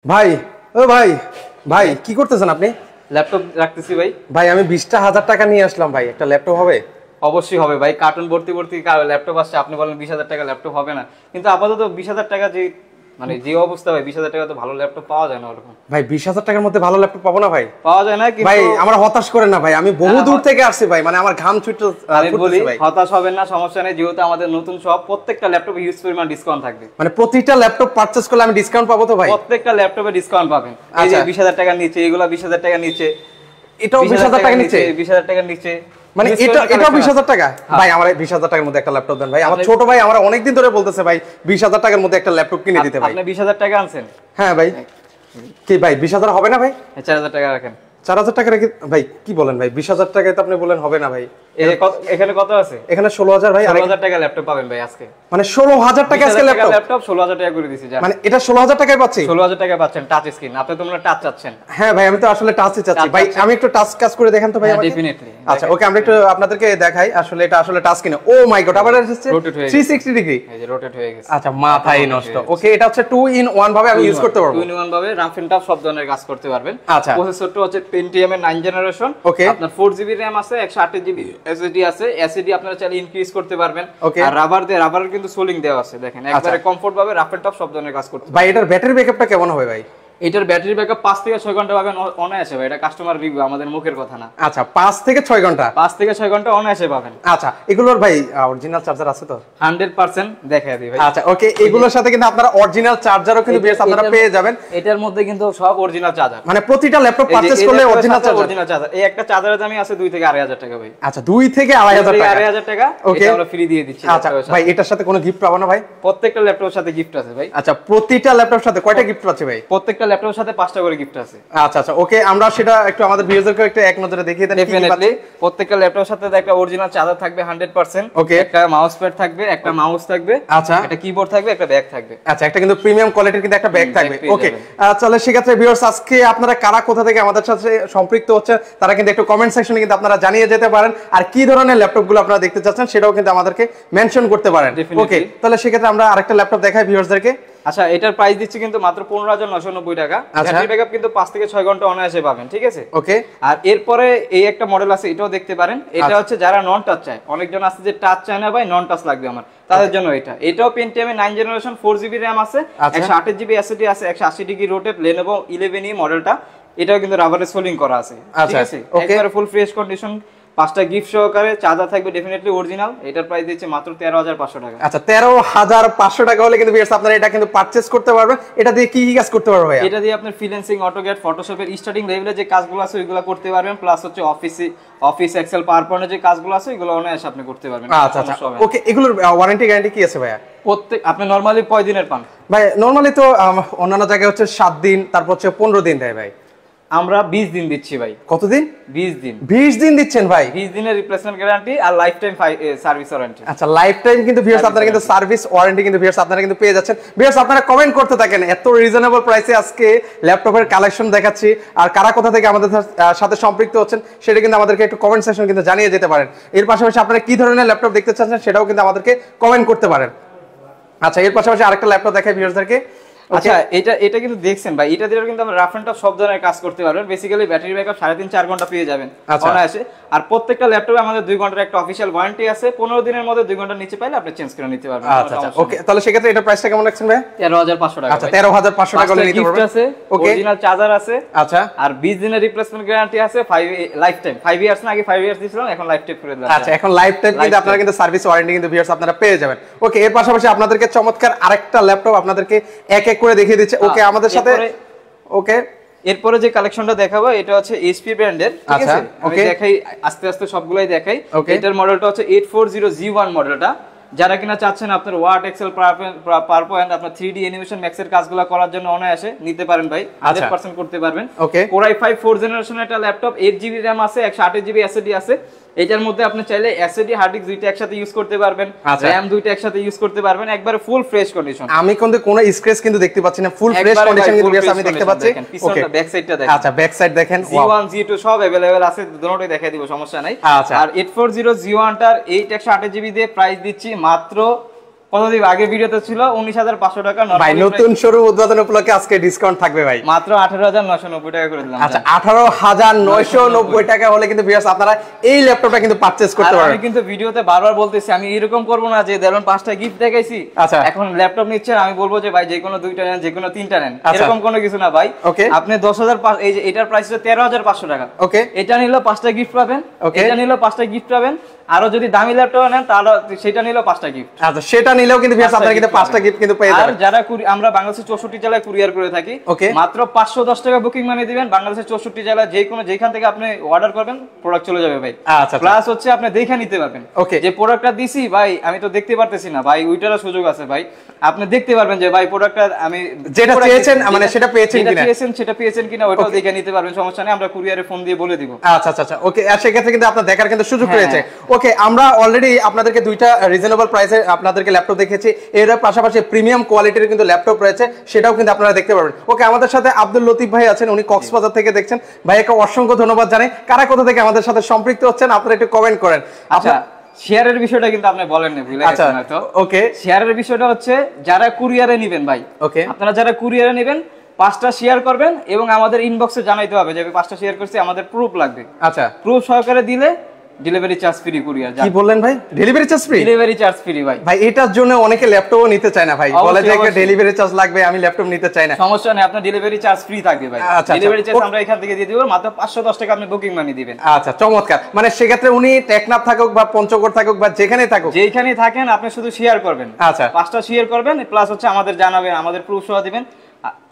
ভাই ও ভাই ভাই কি করতেছেন আপনি? ল্যাপটপ রাখতেছি ভাই। ভাই আমি 20,000 টাকা নিয়ে আসলাম ভাই, একটা ল্যাপটপ হবে? অবশ্যই হবে ভাই, কার্টুন ভর্তি ভর্তি ল্যাপটপ আসছে, আপনি বলেন 20,000 টাকা ল্যাপটপ হবে না, কিন্তু আপাতত 20,000 টাকা যে মানে যে অবস্থা ভাই, 20,000 টাকা তো ভালো ল্যাপটপ পাওয়া যায় না ওরকম। ভাই 20,000 টাকার মধ্যে ভালো ল্যাপটপ পাবো না ভাই? পাওয়া যায় না কিন্তু ভাই আমার হতাশ করেন না ভাই, আমি বহু দূর থেকে আসছি ভাই, মানে আমার ঘাম ছুটে আমি বলি হতাশ হবেন না, সমস্যা নেই, যেহেতু আমাদের নতুন সব প্রত্যেকটা ল্যাপটপে হিউজ পরিমাণ ডিসকাউন্ট থাকবে। মানে প্রতিটা ল্যাপটপ পারচেজ করলে আমি ডিসকাউন্ট পাবো তো ভাই? প্রত্যেকটা ল্যাপটপে ডিসকাউন্ট পাবেন। এই যে 20,000 টাকার নিচে, এগুলা 20,000 টাকার নিচে, এটাও 20,000 টাকার নিচে, 20,000 টাকার নিচে, মানে এটাও 20,000 টাকা। ভাই আমার 20,000 টাকার মধ্যে একটা ল্যাপটপ দেন ভাই, আমার ছোট ভাই আমার অনেকদিন ধরে বলতেছে ভাই 20,000 টাকার মধ্যে একটা ল্যাপটপ কিনে দিতে ভাই। আপনি 20,000 টাকা আনছেন? হ্যাঁ ভাই। কি ভাই 20,000 হবে না ভাই? 4,000 টাকা রাখেন। 4,000 টাকা রেখে ভাই কি বলেন ভাই, 20,000 টাকায় তো আপনি বলেন হবে না ভাই। এখানে কত আছে? এখানে 16,000 ভাই। 16,000 টাকা ল্যাপটপ পাবেন ভাই আজকে। মানে 16,000 টাকা আজকে ল্যাপটপ 16,000 টাকা করে দিছি। মানে এটা 16,000 টাকায় পাচ্ছি? 16,000 টাকা পাচ্ছেন, টাচ স্ক্রিন। আপনি তো মনে টাচ চাচ্ছেন? হ্যাঁ ভাই আমি তো আসলে টাচই চাচ্ছি ভাই, আমি একটু টাচ কাজ করে দেখেন তো ভাই আমাকে। ডেফিনেটলি। আচ্ছা ওকে, আমরা একটু আপনাদেরকে দেখাই আসলে এটা আসলে টাচ কিনা। ও মাই গড, আবার এসেছে 360 ডিগ্রি। এই যে রোটেট হয়ে গেছে। আচ্ছা মাথাই নষ্ট। ওকে এটা হচ্ছে 2 in 1 ভাবে আমি ইউজ করতে পারবো। 2 in 1 ভাবে রাফ এন্ড টাফ সব ধরনের কাজ করতে পারবেন। আচ্ছা প্রসেসরটা হচ্ছে Pentium এর 9 জেনারেশন। আপনার 4GB RAM আছে, 128GB SSD আছে। SSD আপনারা চাইলে ইনক্রিজ করতে পারবেন। আর রাবারের কিন্তু সোলিং দেওয়া আছে, দেখেন একবারে কমফোর্ট ভাবে রাফ এন্ড টাফ সব ধরনের কাজ করতে। ভাই এটার ব্যাটারি ব্যাকআপটা কেমন হবে ভাই? এটার ব্যাটারি ব্যাকআপ 5 থেকে 6 ঘন্টা পাবেন অনায়াসে ভাই, এটা কাস্টমার রিভিউ, আমাদের মুখের কথা না। আচ্ছা 5 থেকে 6 ঘন্টা? 5 থেকে 6 ঘন্টা অনায়াসে পাবেন। আচ্ছা এগুলোর ভাই অরিজিনাল চার্জার আছে তো? 100% দেখাই দিই ভাই। আচ্ছা ওকে, এগুলোর সাথে কিন্তু আপনারা অরিজিনাল চার্জারও কিন্তু বেশ আপনারা পেয়ে যাবেন। এটার মধ্যে কিন্তু সব অরিজিনাল চার্জার, মানে প্রতিটা ল্যাপটপ পারচেজ করলে অরিজিনাল চার্জার। এই একটা চার্জারের দামই আছে 2 থেকে 2.5 হাজার টাকা ভাই। আচ্ছা 2 থেকে 2.5 হাজার টাকা। ওকে আমরা ফ্রি দিয়ে দিচ্ছি। আচ্ছা ভাই এটার সাথে কোনো গিফট পাবো না ভাই? প্রত্যেকটা ল্যাপটপের সাথে গিফট আছে ভাই। আচ্ছা প্রতিটা ল্যাপটপের সাথে কয়টা গিফট আছে ভাই? প্রত্যেকটা ল্যাপটপের সাথে 5টা করে গিফট আছে। আচ্ছা আচ্ছা ওকে, আমরা সেটা একটু আমাদের ভিউয়ারদেরকে একটু এক নজরে দেখিয়ে দেন। ডেফিনেটলি প্রত্যেকটা ল্যাপটপের সাথে একটা অরিজিনাল চার্জার থাকবে 100%। ওকে একটা মাউস প্যাড থাকবে, একটা মাউস থাকবে, আচ্ছা একটা কিবোর্ড থাকবে, একটা ব্যাগ থাকবে। আচ্ছা একটা কিন্তু প্রিমিয়াম কোয়ালিটির কিন্তু একটা ব্যাগ থাকবে। ওকে চলে সেক্ষেত্রে ভিউয়ার্স আজকে আপনারা কারা কোথা থেকে আমাদের সাথে সম্পৃক্ত হচ্ছে তারা কিন্তু একটু কমেন্ট সেকশনে কিন্তু আপনারা জানিয়ে যেতে পারেন, আর কি ধরনের ল্যাপটপগুলো আপনারা দেখতে চাচ্ছেন সেটাও কিন্তু আমাদেরকে মেনশন করতে পারেন। ওকে তাহলে সেক্ষেত্রে আমরা আরেকটা ল্যাপটপ দেখাই ভিউয়ার্সদেরকে। আচ্ছা এটার প্রাইস দিচ্ছি কিন্তু মাত্র 15,990 টাকা। ব্যাটারি ব্যাকআপ কিন্তু 5 থেকে 6 ঘন্টা অনায়াসে পাবেন, ঠিক আছে? ওকে আর এরপরে এই একটা মডেল আছে, এটাও দেখতে পারেন। এটা হচ্ছে যারা নন টাচ চায়, অনেকজন আছে যে টাচ চায় না ভাই, নন টাচ লাগবে আমার, তাদের জন্য এটাও Pentium এর 9 জেনারেশন, 4GB RAM আছে, 128GB SSD আছে, 180 ডিগ্রি রোটেট Lenovo 11E মডেলটা। এটাও কিন্তু রাবারে সোলিং করা আছে, ঠিক আছে? একবারে ফুল ফ্রেশ কন্ডিশন, 5টা গিফট সহকারে চার্জার থাকবে ডেফিনেটলি অরিজিনাল। এটার প্রাইস দিচ্ছে মাত্র 13,500 টাকা। আচ্ছা 13,500 টাকা হলে কিন্তু ভিউয়ার্স আপনারা এটা কিন্তু পারচেজ করতে পারবেন। এটা দিয়ে কি কি কাজ করতে পারবেন ভাই? এটা দিয়ে আপনি ফ্রিল্যান্সিং, অটোক্যাড, ফটোশপের স্টার্টিং লেভেলে যে কাজগুলো আছে ওইগুলো করতে পারবেন, প্লাস হচ্ছে অফিস এক্সেল পাওয়ার পয়েন্টের যে কাজগুলো আছে ওইগুলো অনায়াসে আপনি করতে পারবেন। আচ্ছা আচ্ছা ওকে, এগুলোর ওয়ারেন্টি গ্যারান্টি কি আছে ভাইয়া? আপনি নরমালি কয় দিনের পান ভাই? নরমালি তো অন্যান্য জায়গায় হচ্ছে 7 দিন, তারপর হচ্ছে 15 দিন দেয় ভাই। আমরা 20 দিন দিচ্ছি ভাই। কতদিন? 20 দিন। 20 দিন দিচ্ছেন ভাই? 20 দিনের রিপ্লেসমেন্ট গ্যারান্টি আর লাইফ টাইম সার্ভিস ওয়ারেন্টি। আচ্ছা লাইফ টাইম কিন্তু ভিউয়ার্স আপনারা কিন্তু সার্ভিস ওয়ারেন্টি কিন্তু ভিউয়ার্স আপনারা কিন্তু পেয়ে যাচ্ছেন। ভিউয়ার্স আপনারা কমেন্ট করতে থাকেন, এত রিজনেবল প্রাইসে আজকে ল্যাপটপের কালেকশন দেখাচ্ছি, আর কারা কোথা থেকে আমাদের সাথে সম্পৃক্ত হচ্ছেন সেটা কিন্তু আমাদেরকে একটু কমেন্ট সেকশন কিন্তু জানিয়ে যেতে পারেন। এর পাশাপাশি আপনারা কি ধরনের ল্যাপটপ দেখতে চাচ্ছেন সেটাও কিন্তু আমাদেরকে কমেন্ট করতে পারেন। আচ্ছা এর পাশাপাশি আরেকটা ল্যাপটপ দেখাই ভিউয়ার্সদেরকে। আচ্ছা এটা কিন্তু দেখছেন ভাই, এটা দিয়ে কিন্তু আমরা রাফ এন্ড টাফ সব ধরনের কাজ করতে পারবেন। বেসিক্যালি ব্যাটারি ব্যাকআপ 3.5-4 ঘন্টা পেয়ে যাবেন অনায়াসে। আর প্রত্যেকটা ল্যাপটপে আমাদের 2 ঘন্টার একটা অফিশিয়াল ওয়ারেন্টি আছে, 15 দিনের মধ্যে 2 ঘন্টার নিচে পাইলে আপনি চেঞ্জ করে নিতে পারবেন। আচ্ছা ওকে তাহলে সেক্ষেত্রে এটা প্রাইসটা কেমন রাখছেন ভাই? 13,500 টাকা। আচ্ছা 13,500 টাকা হলে নিতে পারবেন। আছে অরিজিনাল চার্জার আছে। আচ্ছা আর 20 দিনের রিপ্লেসমেন্ট গ্যারান্টি আছে, 5 লাইফ টাইম, 5 ইয়ার্স না, আগে 5 ইয়ার্স দিছিলাম, এখন লাইফ টাইম করে দিলাম। আচ্ছা এখন লাইফ টাইম কিন্তু আপনারা কিন্তু সার্ভিস ওয়ারেন্টি কিন্তু ভিউয়ার্স আপনারা পেয়ে যাবেন। ওকে এর পাশাপাশি আপনাদেরকে চমৎকার আরেকটা ল্যাপটপ আপনাদেরকে এক এক করে দেখিয়ে দিচ্ছে। ওকে আমাদের সাথে ওকে এরপরে যে কালেকশনটা দেখাবো এটা হচ্ছে এইচপি ব্র্যান্ডের, ঠিক আছে? আমি দেখাই আস্তে আস্তে সবগুলাই দেখাই। এটার মডেলটা হচ্ছে 840G1 মডেলটা। যারা কিনা চাচ্ছেন আপনার ওয়ার্ড, এক্সেল, পাওয়ার পয়েন্ট, আপনার 3D অ্যানিমেশন ম্যাক্সের কাজগুলো করার জন্য অনায়াসে নিতে পারেন ভাই, 100% করতে পারবেন। Core i5 4th জেনারেশনের একটা ল্যাপটপ, 8GB RAM আছে, 128GB SSD আছে। এটার মধ্যে আপনি চাইলে এসএসডি হার্ড ডিস্ক দুইটা একসাথে ইউজ করতে পারবেন, র‍্যাম দুইটা একসাথে ইউজ করতে পারবেন, একবারে ফুল ফ্রেশ কন্ডিশন। আমি কিন্তু কোনো স্ক্র্যাচ কিন্তু দেখতে পাচ্ছি না, ফুল ফ্রেশ কন্ডিশন কিন্তু আমি দেখতে পাচ্ছি। ওকে ব্যাক সাইডটা দেখেন। আচ্ছা ব্যাক সাইড দেখেন, G1 G2 সব अवेलेबल আছে, দুটোই দেখাই দিব, সমস্যা নাই। আর 840 G1 টার 8 128GB দিয়ে প্রাইস দিচ্ছি মাত্র কত দিব? আগে ভিডিওতে ছিল 19500 টাকা। ভাই নতুন শোরুম উদ্বোধন উপলক্ষে আজকে ডিসকাউন্ট থাকবে ভাই, মাত্র 18990 টাকা করে দিলাম। আচ্ছা 18990 টাকা হলে কিন্তু ভিউয়ার্স আপনারা এই ল্যাপটপটা কিন্তু পারচেজ করতে পারবেন। আমি কিন্তু ভিডিওতে বারবার বলতেছি, আমি এরকম করব না যে ধরুন 5টা গিফট দেখাইছি, আচ্ছা এখন ল্যাপটপ নিচ্ছেন আমি বলবো যে ভাই যে কোনো 2টা নেন, যে কোনো 3টা নেন, এরকম কোনো কিছু না ভাই। আপনি 10000, এই যে এটার প্রাইস হচ্ছে 13500 টাকা। ওকে, এটা নিলে 5টা গিফট পাবেন, এটা নিলে 5টা গিফট পাবেন, আরো যদি দামি ল্যাপটপ নেন তাহলে সেটা নিলেও 5টা গিফট। আচ্ছা সেটা নিলেও কিন্তু ভিউয়ার্স আপনারা কিন্তু 5টা গিফট কিন্তু পেয়ে যাবেন। আর যারা আমরা বাংলাদেশের 64 জেলায় কুরিয়ার করে থাকি, মাত্র 510 টাকা বুকিং মানি দিবেন, বাংলাদেশের 64 জেলা যে কোনো যেখান থেকে আপনি অর্ডার করবেন প্রোডাক্ট চলে যাবে ভাই। আচ্ছা প্লাস হচ্ছে আপনি দেখে নিতে পারবেন যে প্রোডাক্টটা দিছি ভাই আমি তো দেখতে পারতেছি না ভাই, ওইটারও সুযোগ আছে ভাই, আপনি দেখতে পারবেন যে ভাই প্রোডাক্টটা আমি যেটা চেয়েছেন মানে সেটা পেয়েছেন কিনা, সেটা পেয়েছেন কিনা ওটাও দেখে নিতে পারবেন, সমস্যা নেই, আমরা কুরিয়ারে ফোন দিয়ে বলে দিব। আচ্ছা আচ্ছা আচ্ছা ওকে, আর সেক্ষেত্রে কিন্তু আপনার দেখার কিন্তু সুযোগ রয়েছে। ওকে, আমরা অলরেডি আপনাদেরকে দুইটা রিজনেবল প্রাইসে আপনাদেরকে ল্যাপটপ দেখেছি, এর পাশাপাশি প্রিমিয়াম কোয়ালিটির কিন্তু ল্যাপটপ রয়েছে, সেটাও কিন্তু আপনারা দেখতে পারবেন। ওকে, আমাদের সাথে আব্দুল লতিফ ভাই আছেন, উনি কক্সবাজার থেকে দেখছেন, ভাইকে অসংখ্য ধন্যবাদ জানাই। কারা কোথা থেকে আমাদের সাথে সম্পৃক্ত হচ্ছেন আপনারা একটু কমেন্ট করেন। আচ্ছা শেয়ারের বিষয়টা কিন্তু আপনি বলেন না, ভুলে গেছেন হয়তো। ওকে, শেয়ারের বিষয়টা হচ্ছে যারা কুরিয়ারে নেবেন ভাই, ওকে আপনারা যারা কুরিয়ারে নেবেন 5টা শেয়ার করবেন এবং আমাদের ইনবক্সে জানাইতে হবে যে 5টা শেয়ার করছি, আমাদের প্রুফ লাগবে। আচ্ছা, প্রুফ সহকারে দিলে ডেলিভারি চার্জ ফ্রি কুরিয়ার। কি বললেন ভাই? Delivery charge free? Delivery charge free ভাই। ভাই এটার জন্য অনেকে ল্যাপটপও নিতে চায় না ভাই, বলে যে একটা ডেলিভারি চার্জ লাগবে, আমি ল্যাপটপ নিতে চাই না। সমস্যা নেই, আপনার ডেলিভারি চার্জ ফ্রি থাকবে ভাই। ডেলিভারি চার্জ আমরা এখান থেকে দিয়ে দেব, মাত্র 510 টাকা আপনি বুকিং মানি দিবেন। আচ্ছা চমৎকার, মানে সেক্ষেত্রে উনি টেকনাফ থাকুক বা পঞ্চগড় থাকুক বা যেখানেই থাকুক, যেখানেই থাকেন আপনি শুধু শেয়ার করবেন। আচ্ছা 5টা শেয়ার করবেন, প্লাস হচ্ছে আমাদের জানাবেন, আমাদের প্রুফ সহ দিবেন,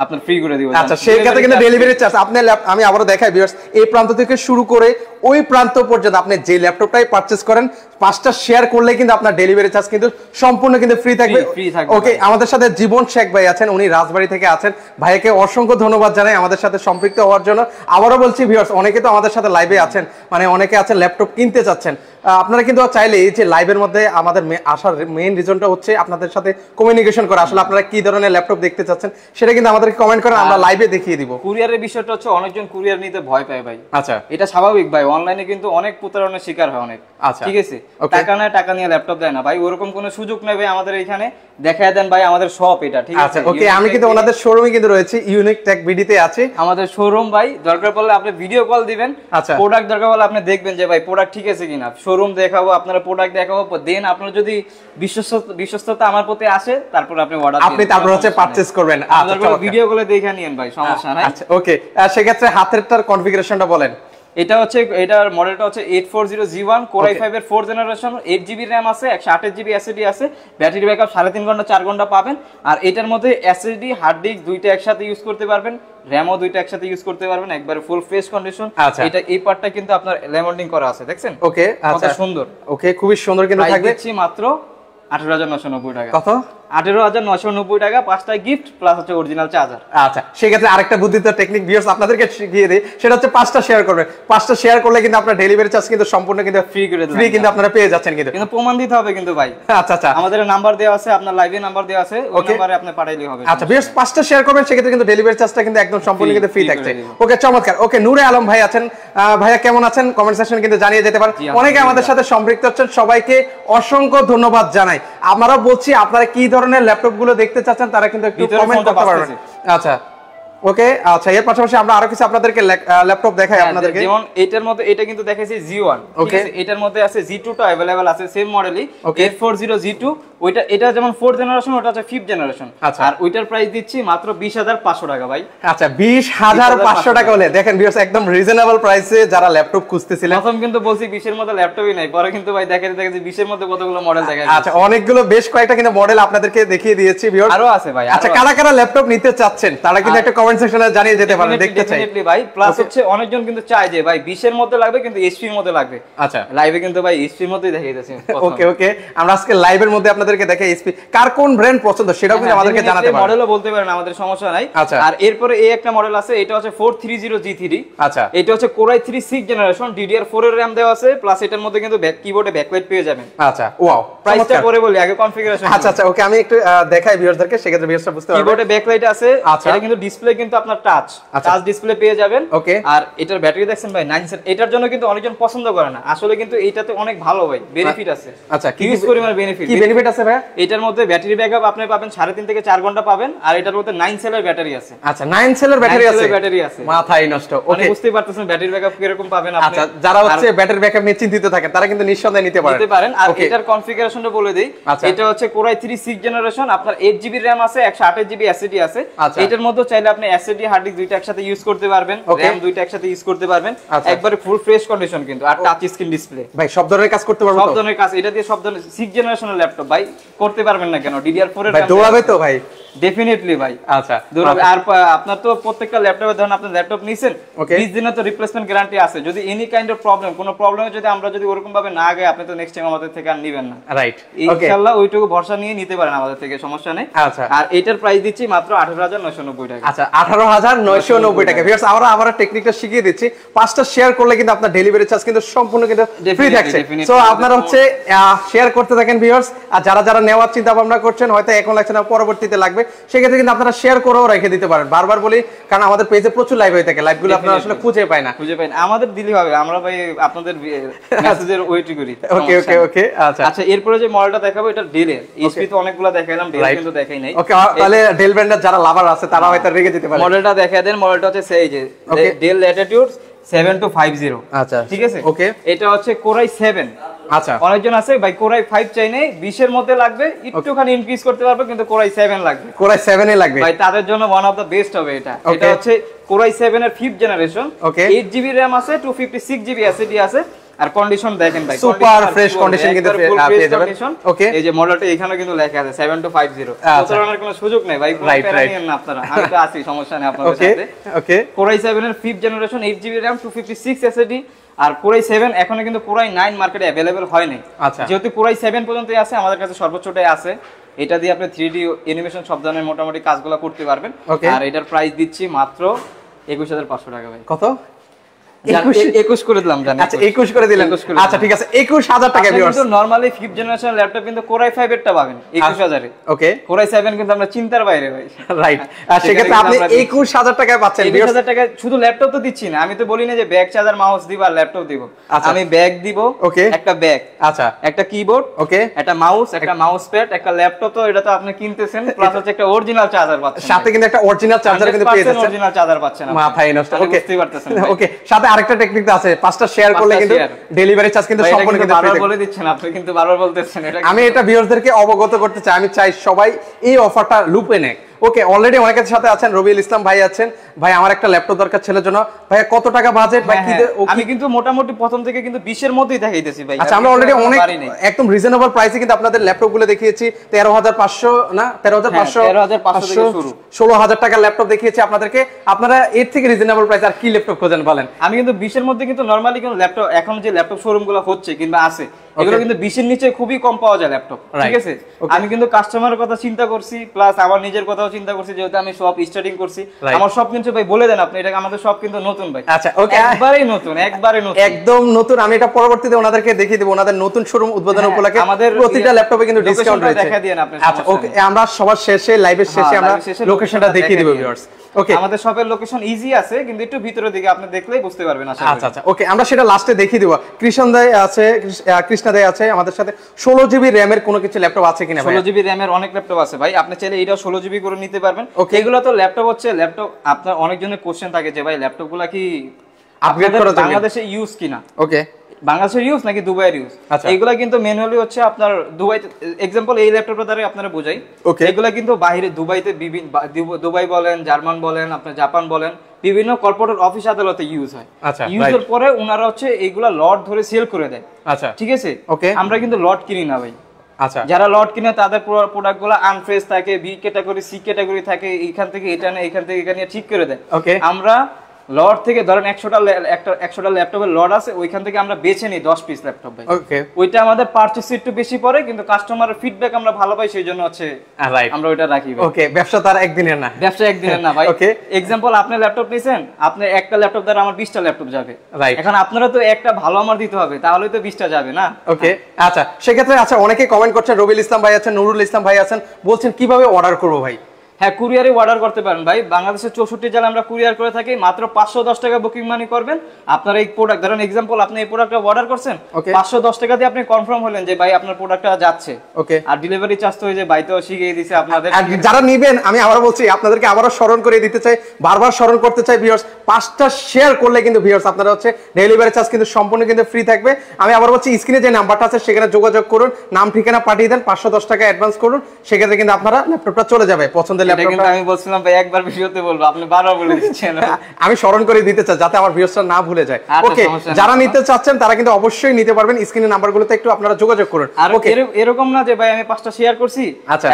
আপনার ফ্রি করে দিব। আচ্ছা সেই ক্ষেত্রে কিন্তু ডেলিভারি চার্জ আপনি, আমি আবারো দেখাই ভিউয়ার্স, এই প্রান্ত থেকে শুরু করে ওই প্রান্ত পর্যন্ত আপনি যে ল্যাপটপটাই পারচেজ করেন 5টা শেয়ার করলে কিন্তু আপনার ডেলিভারি চার্জ কিন্তু সম্পূর্ণ কিন্তু ফ্রি থাকবে। ওকে, আমাদের সাথে জীবন শেখ ভাই আছেন, উনি রাজবাড়ী থেকে আছেন, ভাইকে অসংখ্য ধন্যবাদ জানাই আমাদের সাথে সম্পৃক্ত হওয়ার জন্য। আবারও বলছি ভিউয়ার্স, অনেকে তো আমাদের সাথে লাইভে আছেন, মানে অনেকে আছেন ল্যাপটপ কিনতে চাচ্ছেন, আপনারা কিন্তু চাইলে এই যে লাইভের মধ্যে আমাদের আসার মেইন রিজনটা হচ্ছে আপনাদের সাথে কমিউনিকেশন করা, আসলে আপনারা কি ধরনের ল্যাপটপ দেখতে চাচ্ছেন সেটা কিন্তু আমাদেরকে কমেন্ট করেন, আমরা লাইভে দেখিয়ে দিব। কুরিয়ারের বিষয়টা হচ্ছে অনেকজন কুরিয়ার নিতে ভয় পায় ভাই। আচ্ছা এটা স্বাভাবিক ভাই, অনলাইনে কিন্তু অনেক প্রতারণার শিকার হয় অনেক। আচ্ছা ঠিক আছে, টাকা নেয়, টাকা নিয়ে ল্যাপটপ দেয় না ভাই, ওরকম কোনো সুযোগ নেই ভাই। আমাদের এখানে দেখায় দেন ভাই আমাদের শপ এটা, ঠিক আছে? ওকে, আমি কিন্তু ওনাদের শোরুমে কিন্তু রয়েছে, ইউনিক টেক বিডিতে আছে আমাদের শোরুম ভাই। দরকার পড়লে আপনি ভিডিও কল দিবেন, প্রোডাক্ট দরকার হলে আপনি দেখবেন যে ভাই প্রোডাক্ট ঠিক আছে কিনা, শোরুম দেখাবো, আপনারা প্রোডাক্ট দেখাবো, দেন আপনার যদি বিশ্বস্ততা আমার প্রতি আসে তারপর আপনি অর্ডার দিবেন, আপনি তারপর হচ্ছে পারচেজ করবেন। আচ্ছা ভিডিও কলে দেখে নিয়েন ভাই, সমস্যা নাই। আচ্ছা ওকে, সেক্ষেত্রে হাতেরটার কনফিগারেশনটা বলেন। এটা হচ্ছে, এটার মডেলটা হচ্ছে 840G1 Core i5 এর 4th জেনারেশন, 8GB RAM আছে, 128GB SSD আছে, ব্যাটারি ব্যাকআপ 3.5 ঘন্টা 4 ঘন্টা পাবেন। আর এটার মধ্যে SSD হার্ড ডিস্ক দুইটা একসাথে ইউজ করতে পারবেন, র‍্যামও দুইটা একসাথে ইউজ করতে পারবেন, একবারে ফুল ফ্রেশ কন্ডিশন। এটা এই পার্টটা কিন্তু আপনার ল্যামিনেটিং করা আছে, দেখছেন? ওকে, কত সুন্দর। ওকে, খুবই সুন্দর কিন্তু থাকবে। দিচ্ছি মাত্র 18990 টাকা। কত? 18990 টাকা, 5টা গিফট প্লাস হচ্ছে অরিজিনাল চার্জার। আচ্ছা সেই ক্ষেত্রে আরেকটা বুদ্ধিত টেকনিক ভিউয়ার্স আপনাদেরকে শিখিয়ে দেই, সেটা হচ্ছে 5টা শেয়ার করবে। 5টা শেয়ার করলে কিন্তু আপনার ডেলিভারি চার্জ কিন্তু সম্পূর্ণ কিন্তু ফ্রি করে দেন, ফ্রি কিন্তু আপনারা পেয়ে যাচ্ছেন, কিন্তু প্রমাণ দিতে হবে কিন্তু ভাই। আচ্ছা আচ্ছা, আমাদের নাম্বার দেওয়া আছে, আপনার লাইভে নাম্বার দেওয়া আছে, ওই নম্বরে আপনি পাঠাইলেই হবে। আচ্ছা ভিউয়ার্স 5টা শেয়ার করবেন, সেক্ষেত্রে কিন্তু ডেলিভারি চার্জটা কিন্তু একদম সম্পূর্ণ কিন্তু ফ্রি থাকছে। ওকে চমৎকার। ওকে, নূরে আলম ভাই আছেন, ভাইয়া কেমন আছেন কমেন্ট সেকশনে কিন্তু জানিয়ে যেতে পারেন। অনেকে আমাদের সাথে সম্পৃক্ত হচ্ছেন, সবাইকে অসংখ্য ধন্যবাদ জানাই। আমরা বলছি আপনারা কি ধরনের ল্যাপটপ গুলো দেখতে চাচ্ছেন তারা কিন্তু একটু কমেন্ট করতে পারবেন। আচ্ছা ওকে, আচ্ছা এর পাশাপাশি আমরা আরো কিছু আপনাদেরকে ল্যাপটপ দেখাই আপনাদেরকে, যেমন এটার মধ্যে এটা কিন্তু দেখাইছি G1, ঠিক আছে? এটার মধ্যে আছে G2 টা अवेलेबल আছে, সেম মডেলই 840G2, ওইটা এটা যেমন 4th জেনারেশন, ওটা হচ্ছে 5th জেনারেশন। আর ওইটার প্রাইস দিচ্ছি মাত্র 20500 টাকা ভাই। আচ্ছা 20500 টাকা হলে দেখেন ভিউয়ার্স একদম রিজনেবল প্রাইসে যারা ল্যাপটপ খুঁজতেছিলেন। প্রথম কিন্তু বলছি 20 এর মধ্যে ল্যাপটপই নাই, পরে কিন্তু ভাই দেখাতে 20 এর মধ্যে কতগুলো মডেল দেখাই। আচ্ছা অনেকগুলো বেশ কয়েকটা কিন্তু মডেল আপনাদেরকে দেখিয়ে দিয়েছি ভিউয়ার্স, আরো আছে ভাই। আচ্ছা কারা কারা ল্যাপটপ নিতে চাচ্ছেন তারা কিন্তু একটা কমেন্ট সেকশনে জানিয়ে যেতে পারেন, দেখতে চাই ডেফিনেটলি ভাই। প্লাস হচ্ছে অনেকজন কিন্তু চায় যে ভাই 20 এর মধ্যে লাগবে কিন্তু এইচপি এর মধ্যে লাগবে। আচ্ছা লাইভে কিন্তু ভাই এইচপি এর মধ্যেই দেখিয়ে দিয়েছি। ওকে ওকে, আমরা আজকে লাইভের মধ্যে আপনাদেরকে দেখাই এইচপি, কার কোন ব্র্যান্ড পছন্দ সেটাও কিন্তু আমাদেরকে জানাতে পারেন, মডেলও বলতে পারেন, আমাদের সমস্যা নাই। আর এরপরে এই একটা মডেল আছে, এটা হচ্ছে 430G3। আচ্ছা এটা হচ্ছে Core i3 6th generation, DDR4 এর RAM দেওয়া আছে, প্লাস এটার মধ্যে কিন্তু কিবোর্ডে ব্যাকলাইট পেয়ে যাবেন। আচ্ছা ওয়াও, প্রাইসটা পরে বলি, আগে কনফিগারেশন। আচ্ছা আচ্ছা ওকে, আমি একটু দেখাই ভিউয়ারদেরকে, সেক্ষেত্রে ভিউয়াররা বুঝতে পারবে। কিবোর্ডে ব্যাকলাইট আছে, এটা কিন্তু ডিসপ্লে কিন্তু আপনার টাচ ডিসপ্লে পেয়ে যাবেন। ওকে, আর এটার ব্যাটারি দেখছেন ভাই 9 সেল, এটার জন্য কিন্তু অনেকজন পছন্দ করে না, আসলে কিন্তু এইটাতে অনেক ভালো ভাই বেনিফিট আছে। আচ্ছা, কি ইউজ পরিমাণ বেনিফিট, কি বেনিফিট আছে ভাই? এটার মধ্যে ব্যাটারি ব্যাকআপ আপনি পাবেন 3.5 থেকে 4 ঘন্টা পাবেন, আর এটার মধ্যে 9 সেলের ব্যাটারি আছে। আচ্ছা, 9 সেলের ব্যাটারি আছে, ব্যাটারি আছে, মাথায় নষ্ট। ওকে, বুঝতেই পারতেছেন ব্যাটারি ব্যাকআপ কি রকম পাবেন আপনি। আচ্ছা, যারা হচ্ছে ব্যাটারি ব্যাকআপ নিয়ে চিন্তিত থাকেন তারা কিন্তু নিঃসন্দেহে নিতে পারেন। আর এটার কনফিগারেশনটা বলে দেই, এটা হচ্ছে Core i3 6th জেনারেশন, আপনার 8GB RAM আছে, 128GB SSD আছে। এটার মধ্যে চাইলে আপনি SSD হার্ড ডিস্ক দুইটা একসাথে ইউজ করতে পারবেন, RAM দুইটা একসাথে ইউজ করতে পারবেন, একবারে ফুল ফ্রেশ কন্ডিশন কিন্তু, আর টাচ স্ক্রিন ডিসপ্লে। ভাই সব ধরনের কাজ করতে পারবে, সব ধরনের কাজ এটা দিয়ে, সব ধরনের 6th জেনারেশনের ল্যাপটপ ভাই করতে পারবেন না কেন? DDR4 এর ভাই দৌড়াবে তো ভাই, ডেফিনেটলি ভাই। আচ্ছা, দৌড়াবে। আর আপনার তো প্রত্যেকটা ল্যাপটপে ধরুন আপনি ল্যাপটপ নিছেন, 20 দিনের তো রিপ্লেসমেন্ট গ্যারান্টি আছে। যদি এনি কাইন্ড অফ প্রবলেম, কোনো প্রবলেমে যদি আমরা যদি ওরকম ভাবে না আগে, আপনি তো নেক্সট টাইম আমাদের থেকে আর নেবেন না। রাইট, ইনশাআল্লাহ ওইটুকু ভরসা নিয়ে নিতে পারেন আমাদের থেকে, সমস্যা নেই। আচ্ছা, আর এটার প্রাইস দিচ্ছি মাত্র 18990 টাকা। আচ্ছা, 18990 টাকা। ভিউয়ার্স, আবার টেকনিকটা শিখিয়ে দিচ্ছি, 5টা শেয়ার করলে কিন্তু আপনার ডেলিভারি চার্জ কিন্তু সম্পূর্ণ কিন্তু ফ্রি থাকছে। সো আপনারা হচ্ছে শেয়ার করতে থাকেন ভিউয়ার্স, আর যারা নেওয়ার চিন্তা ভাবনা করছেন, হয়তো এখন লাগছে না, পরবর্তীতে লাগবে, সেক্ষেত্রে কিন্তু আপনারা শেয়ার করেও রেখে দিতে পারেন। বারবার বলি, কারণ আমাদের পেজে প্রচুর লাইভ হয়ে থাকে, লাইভগুলো আপনারা আসলে খুঁজে পায় না। আমাদের দিলে হবে, আমরা ভাই আপনাদের মেসেজের ওয়েট করি। ওকে। আচ্ছা, এরপরে যে মডেলটা দেখাবো এটা ডেলের, এইচপি তো অনেকগুলো দেখাইলাম, ডেল কিন্তু দেখাই নাই। ওকে, তাহলে ডেল ব্র্যান্ডের যারা লাভার আছে তারা হয়তো রেগে যেতে পারে। মডেলটা দেখায় দেন। মডেলটা হচ্ছে সেই যে ডেল ল্যাটিটিউড 7250। আচ্ছা, ঠিক আছে। ওকে, এটা হচ্ছে Core i7। আচ্ছা, অনেকজন আছে ভাই Core i5 চাই নাই, 20 এর মধ্যে লাগবে, একটুখানি ইনক্রিজ করতে পারবে, কিন্তু Core i7 লাগবে, Core i7 এ লাগবে ভাই, তাদের জন্য ওয়ান অফ দা বেস্ট হবে এটা। এটা হচ্ছে Core i7 এর 5th জেনারেশন, 8GB RAM আছে, 256GB SSD আছে। আর কন্ডিশন দেখেন ভাই, সুপার ফ্রেশ কন্ডিশন কিন্তু পেয়ে যাবেন। ওকে, এই যে মডেলটা এখানে কিন্তু লেখা আছে 7250। প্রতারণার কোনো সুযোগ নেই ভাই, কোনো প্যারা নিয়েন না আপনারা, আমি তো আছি, সমস্যা নেই আপনাদের সাথে। ওকে, Core i7 এর 5th generation, 8GB RAM, 256 SSD। আর Core i7 এখনো কিন্তু Core i9 মার্কেটে अवेलेबल হয় নাই। যেহেতু Core i7 পর্যন্তই আছে, আমাদের কাছে সর্বোচ্চটাই আছে। এটা দিয়ে আপনি 3D অ্যানিমেশন সব ধরনের মোটামুটি কাজগুলো করতে পারবেন। আর এটার প্রাইস দিচ্ছি মাত্র 21500 টাকা ভাই। কত? 21 করে দিলাম জানেন। আচ্ছা, 21 করে দিলেন। আচ্ছা, ঠিক আছে, 21000 টাকা ভিউয়ার্স। কিন্তু নরমালি 5th জেনারেশন ল্যাপটপ কিন্তু Core i5 এরটা পাবেন 21000 এ। ওকে, Core i7 কিন্তু আমরা চিন্তার বাইরে ভাই। রাইট, আর সেক্ষেত্রে আপনি 21000 টাকায় পাচ্ছেন। 21000 টাকা শুধু ল্যাপটপ তো দিচ্ছি না, আমি তো বলি না যে ব্যাগ, চার্জার, মাউস দিব আর ল্যাপটপ দিব। আমি ব্যাগ দিব, একটা ব্যাগ, আচ্ছা, একটা কিবোর্ড, ওকে, একটা মাউস, একটা মাউস প্যাড, একটা ল্যাপটপ, তো এটা তো আপনি কিনতেছেন, প্লাস হচ্ছে একটা অরিজিনাল চার্জার পাচ্ছেন, সাথে কিন্তু একটা অরিজিনাল চার্জার কিন্তু পেয়ে যাচ্ছেন। অরিজিনাল চার্জার পাচ্ছেন, মাথায় নষ্ট। ওকে, বুঝতে পারতেছেন। ওকে, সাথে আরেকটা টেকনিক আছে, 5টা শেয়ার করলে কিন্তু ডেলিভারি চার্জ কিন্তু সম্পূর্ণ কিন্তু ফ্রি থাকে। বলে দিচ্ছেন আপনি, কিন্তু বারবার বলতেছেন এটা। আমি এটা ভিউয়ারদেরকে অবগত করতে চাই, আমি চাই সবাই এই অফারটা লুপে নেয়। ওকে, অলরেডি অনেকের সাথে আছেন, রবিউল ইসলাম ভাই আছেন। ভাই, আমার একটা ল্যাপটপ দরকার ছেলের জন্য। ভাই, কত টাকা বাজেট? ভাই, আমি কিন্তু মোটামুটি প্রথম থেকে কিন্তু 20 এর মধ্যেই দেখাইতেছি ভাই। আচ্ছা, আমরা অলরেডি অনেক একদম রিজনেবল প্রাইসে কিন্তু আপনাদের ল্যাপটপ গুলো দেখিয়েছি। 13500 না 13500 থেকে শুরু, 16000 টাকার ল্যাপটপ দেখিয়েছি আপনাদেরকে। আপনারা এর থেকে রিজনেবল প্রাইস আর কি ল্যাপটপ খোঁজেন বলেন? আমি কিন্তু 20 এর মধ্যে কিন্তু নরমালি কিন্তু ল্যাপটপ, এখন যে ল্যাপটপ শোরুম গুলো হচ্ছে কিংবা আছে, এগুলো কিন্তু 20 এর নিচে খুবই কম পাওয়া যায় ল্যাপটপ। ঠিক আছে, আমি কিন্তু কাস্টমারের কথা চিন্তা করছি, প্লাস আমার নিজের কথাও চিন্তা করছি, যেহেতু আমি সব স্টার্টিং করছি। আমার সব কিছু ভাই বলে দেন আপনি, এটা আমাদের সব কিন্তু নতুন ভাই। আচ্ছা, ওকে, একবারে নতুন, একদম নতুন। আমি এটা পরবর্তীতে ওনাদেরকে দেখিয়ে দেব, ওনাদের নতুন শোরুম উদ্বোধন উপলক্ষে আমাদের প্রতিটা ল্যাপটপে কিন্তু ডিসকাউন্ট রয়েছে। দেখা দেন আপনি। আচ্ছা, ওকে, আমরা সবার শেষে, লাইভের শেষে আমরা লোকেশনটা দেখিয়ে দেব ভিউয়ার্স। ওকে, আমাদের শপের লোকেশন ইজি আছে, কিন্তু একটু ভিতরের দিকে আপনি দেখলেই বুঝতে পারবেন। আচ্ছা, ওকে, আমরা সেটা লাস্টে দেখিয়ে দেব। কৃষ্ণা দেয় আছে আমাদের সাথে। 16GB RAM এর কোনো কিছু ল্যাপটপ আছে কিনা? 16GB RAM এর অনেক ল্যাপটপ আছে ভাই, আপনি চাইলে এটাও 16GB করে নিতে পারবেন। এগুলো তো ল্যাপটপ হচ্ছে, ল্যাপটপ আপনার অনেকজনের কোশ্চেন থাকে যে ভাই ল্যাপটপগুলো কি আপগ্রেড করা যাবে বাংলাদেশে ইউজ কিনা? ওকে, বাংলাদেশের ইউজ নাকি দুবাইয়ের ইউজ? এগুলা কিন্তু ম্যানুয়ালি হচ্ছে আপনার দুবাই, এক্সাম্পল এই ল্যাপটপটা দ্বারা আপনারা বোঝাই, এগুলা কিন্তু বাইরে দুবাইতে, দুবাই বলেন, জার্মান বলেন, আপনার জাপান বলেন, বিভিন্ন কর্পোরেট অফিস আদালতে ইউজ হয়। ইউজের পরে ওনারা হচ্ছে এইগুলা লট ধরে সেল করে দেয়। আচ্ছা, ঠিক আছে, আমরা কিন্তু লট কিনি না ভাই। আচ্ছা, যারা লট কিনে তাদের প্রোডাক্টগুলো আনফ্রেশ থাকে, বি ক্যাটাগরি, সি ক্যাটাগরি থাকে, এইখান থেকে এটা না, এইখান থেকে এখানে ঠিক করে দেয়। আমরা লট থেকে ধরেন 100টা ল্যাপটপের লট আছে, ওইখান থেকে আমরা বেছে নিই 10 পিস ল্যাপটপ ভাই। ওইটা আমাদের পারচেজ একটু বেশি পড়ে, কিন্তু কাস্টমারের ফিডব্যাক আমরা ভালো পাই, সেই জন্য হচ্ছে আমরা ওইটা রাখি ভাই। ওকে, ব্যবসা তার একদিনের না, ব্যবসা একদিনের না ভাই। ওকে, এক্সাম্পল আপনি ল্যাপটপ নিছেন, আপনি একটা ল্যাপটপ দ্বারা আমার 20টা ল্যাপটপ যাবে। এখন আপনারা তো একটা ভালো আমার দিতে হবে, তাহলে তো 20টা যাবে না। ওকে, আচ্ছা, সেক্ষেত্রে আচ্ছা, অনেকে কমেন্ট করছেন, রবিউল ইসলাম ভাই আছেন, নুরুল ইসলাম ভাই আছেন, বলছেন কিভাবে অর্ডার করব ভাই? হ্যাঁ, কুরিয়ারে অর্ডার করতে পারেন ভাই। বাংলাদেশের 64 জেলা আমরা কুরিয়ার করে থাকি। মাত্র 510 টাকা বুকিং মানি করবেন। আপনার এই প্রোডাক্ট, ধরেন এক্সাম্পল আপনি এই প্রোডাক্টটা অর্ডার করছেন, 510 টাকা দিয়ে আপনি কনফার্ম হলেন যে ভাই আপনার প্রোডাক্টটা যাচ্ছে। ওকে, আর ডেলিভারি চার্জ তো ওই যে ভাই তো শিখিয়ে দিয়েছে আপনাদের। আর যারা নেবেন, আমি আবার বলছি, আপনাদেরকে আবারও স্মরণ করে দিতে চাই, বারবার স্মরণ করতে চাই ভিউয়ার্স, 5টা শেয়ার করলে কিন্তু ভিউয়ার্স আপনারা হচ্ছে ডেলিভারি চার্জ কিন্তু সম্পূর্ণ কিন্তু ফ্রি থাকবে। আমি আবার বলছি, স্ক্রিনে যে নাম্বারটা আছে সেখানে যোগাযোগ করুন, নাম ঠিকানা পাঠিয়ে দেন, 510 টাকা অ্যাডভান্স করুন, সেক্ষেত্রে কিন্তু আপনারা ল্যাপটপটা চলে যাবে পছন্দের ল্যাপটপটা। আমি বলছিলাম ভাই একবার ভিডিওতে বলবো, আপনি বারবার বলে দিচ্ছেন। আমি স্মরণ করে দিতে চাই যাতে আমার ভিউয়ার্সরা না ভুলে যায়। ওকে, যারা নিতে চাচ্ছেন তারা কিন্তু অবশ্যই নিতে পারবেন, স্ক্রিনে নাম্বারগুলোতে একটু আপনারা যোগাযোগ করুন। আর এরকম না যে ভাই আমি 5টা শেয়ার করছি,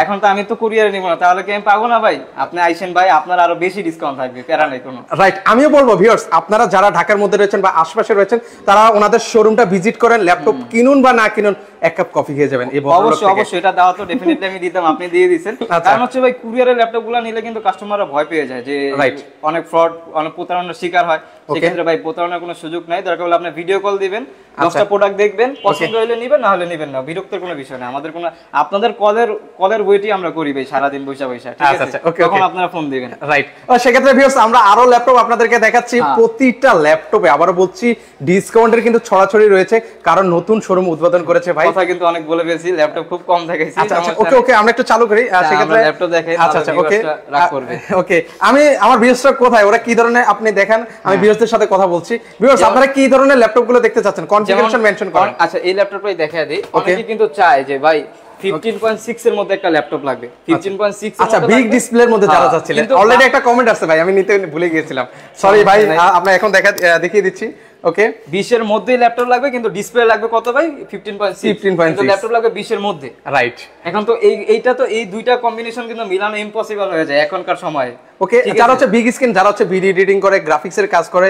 এখন তো আমি তো কুরিয়ারে নিব না, তাহলে কি আমি পাবো না ভাই? আপনি আইসেন ভাই, আপনার আরো বেশি ডিসকাউন্ট থাকবে, প্যারা নাই কোনো। রাইট, আমিও বলবো ভিউয়ার্স, আপনারা যারা ঢাকার মধ্যে রয়েছেন বা আশেপাশে রয়েছেন, তারা ওনাদের শোরুমটা ভিজিট করেন, ল্যাপটপ কিনুন বা না কিনুন, এক কাপ কফি খেয়ে যাবেন। অবশ্যই অবশ্যই, এটা দাওয়া তো ডেফিনেটলি আমি দিতাম, আপনি দিয়ে দিয়েছেন। কারণ হচ্ছে ভাই কুরিয়ারের ল্যাপটপগুলো নিলে কিন্তু কাস্টমাররা ভয় পেয়ে যায় যে অনেক ফ্রড, অনেক প্রতারণার শিকার হয়। সেক্ষেত্রে ভাই প্রতারণার কোনো সুযোগ নাই। দরকার হলে আপনি ভিডিও কল দিবেন, 10টা প্রোডাক্ট দেখবেন, পছন্দ হলে নিবেন, না হলে নিবেন না, বিরক্তের কোনো বিষয় না। আমাদের কোনো, আপনাদের কলের ওয়েটই আমরা করি ভাই সারাদিন বৈশা বৈশা, ঠিক আছে? তখন আপনারা ফোন দিবেন। রাইট, সেক্ষেত্রে ভিউয়ার্স আমরা আরো ল্যাপটপ আপনাদেরকে দেখাচ্ছি। প্রতিটা ল্যাপটপে আবারো বলছি ডিসকাউন্টের কিন্তু ছড়াছড়ি রয়েছে, কারণ নতুন শোরুম উদ্বোধন করেছে ভাই। কথা কিন্তু অনেক বলে ফেলছি, ল্যাপটপ খুব কম দেখাইছি। আচ্ছা ওকে ওকে, আমরা একটু চালু করি সেক্ষেত্রে ল্যাপটপ দেখাই। আচ্ছা ওকে ওকে, আমি আমার ভিউয়ার্সরা কোথায়, ওরা কি ধরনের আপনি দেখান, আমি ভিউয়ার্সদের সাথে কথা বলছি। ভিউয়ার্স আপনারা কি ধরনের ল্যাপটপগুলো দেখতে চাচ্ছেন, কনফিগারেশন মেনশন করেন। আচ্ছা, এই ল্যাপটপটাই দেখায় দেই। অনেকে কিন্তু চায় যে ভাই 15.6 এর মধ্যে একটা ল্যাপটপ লাগবে, 15.6 আচ্ছা বিগ ডিসপ্লের মধ্যে যারা চাচ্ছিলেন, অলরেডি একটা কমেন্ট আসছে ভাই, আমি নিতে ভুলে গিয়েছিলাম, সরি ভাই, আমরা এখন দেখিয়ে দিচ্ছি। ওকে, 20 এর মধ্যেই ল্যাপটপ লাগবে, কিন্তু ডিসপ্লে লাগবে কত ভাই? 15.6, কিন্তু ল্যাপটপ লাগবে 20 এর মধ্যে। রাইট, এখন তো এইটা তো এই দুইটা কম্বিনেশন কিন্তু মিলানো ইম্পসিবল হয়ে যায় এখনকার সময়ে। ওকে, যারা হচ্ছে বিগ স্ক্রিন, যারা হচ্ছে ভিডিও এডিটিং করে, গ্রাফিক্স এর কাজ করে,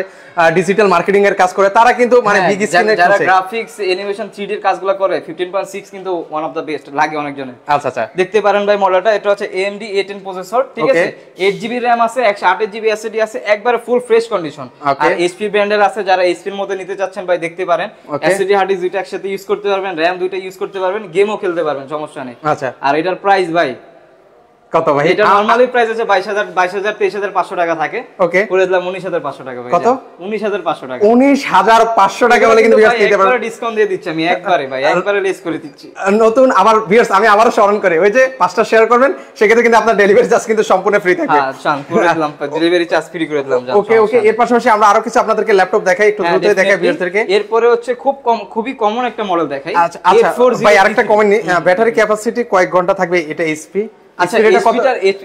ডিজিটাল মার্কেটিং এর কাজ করে, তারা কিন্তু মানে বিগ স্ক্রিনের যারা গ্রাফিক্স, অ্যানিমেশন, 3D এর কাজগুলো করে, 15.6 কিন্তু ওয়ান অফ দা বেস্ট লাগে অনেকজনের। আচ্ছা দেখতে পারেন ভাই মডেলটা, এটা হচ্ছে AMD A10 প্রসেসর, ঠিক আছে? 8GB RAM আছে, 128GB SSD আছে, একবারে ফুল ফ্রেশ কন্ডিশন। আর HP ব্র্যান্ডের আছে, যারা HP এর মধ্যে নিতে চাচ্ছেন ভাই দেখতে পারেন, SSD হার্ড ডিস্ক দুইটা একসাথে ইউজ করতে পারবেন, RAM দুইটা ইউজ করতে পারবেন, গেমও খেলতে পারবেন, সমস্যা নেই। আচ্ছা, আর এটার প্রাইস ভাই কত ভাই? এটা নরমালি প্রাইস আছে 22000 23500 টাকা থাকে। ওকে, করে দিলাম 19500 টাকা ভাই। কত? 19500 টাকা। 19500 টাকা বলে কিন্তু ভিউয়ার্স দিতে পারবেন। একবারে ডিসকাউন্ট দিয়ে দিচ্ছি আমি, একবারে ভাই, একবারে লেস করে দিচ্ছি। নতুন আবার ভিউয়ার্স আমি আবারো স্মরণ করি, ওই যে 5টা শেয়ার করবেন, সেক্ষেত্রে কিন্তু আপনার ডেলিভারি চার্জ কিন্তু সম্পূর্ণ ফ্রি থাকবে। হ্যাঁ, চান করে দিলাম, ডেলিভারি চার্জ ফ্রি করে দিলাম। ওকে এর পাশাপাশি আমরা আরো কিছু আপনাদেরকে ল্যাপটপ দেখাই, একটু দ্রুত দেখাই ভিউয়ারদেরকে। এরপরে হচ্ছে খুবই কমন একটা মডেল দেখাই। আচ্ছা ভাই, আরেকটা কমেন্ট নি, ব্যাটারি ক্যাপাসিটি কয়েক ঘন্টা থাকবে এটা এইচপি? আচ্ছা,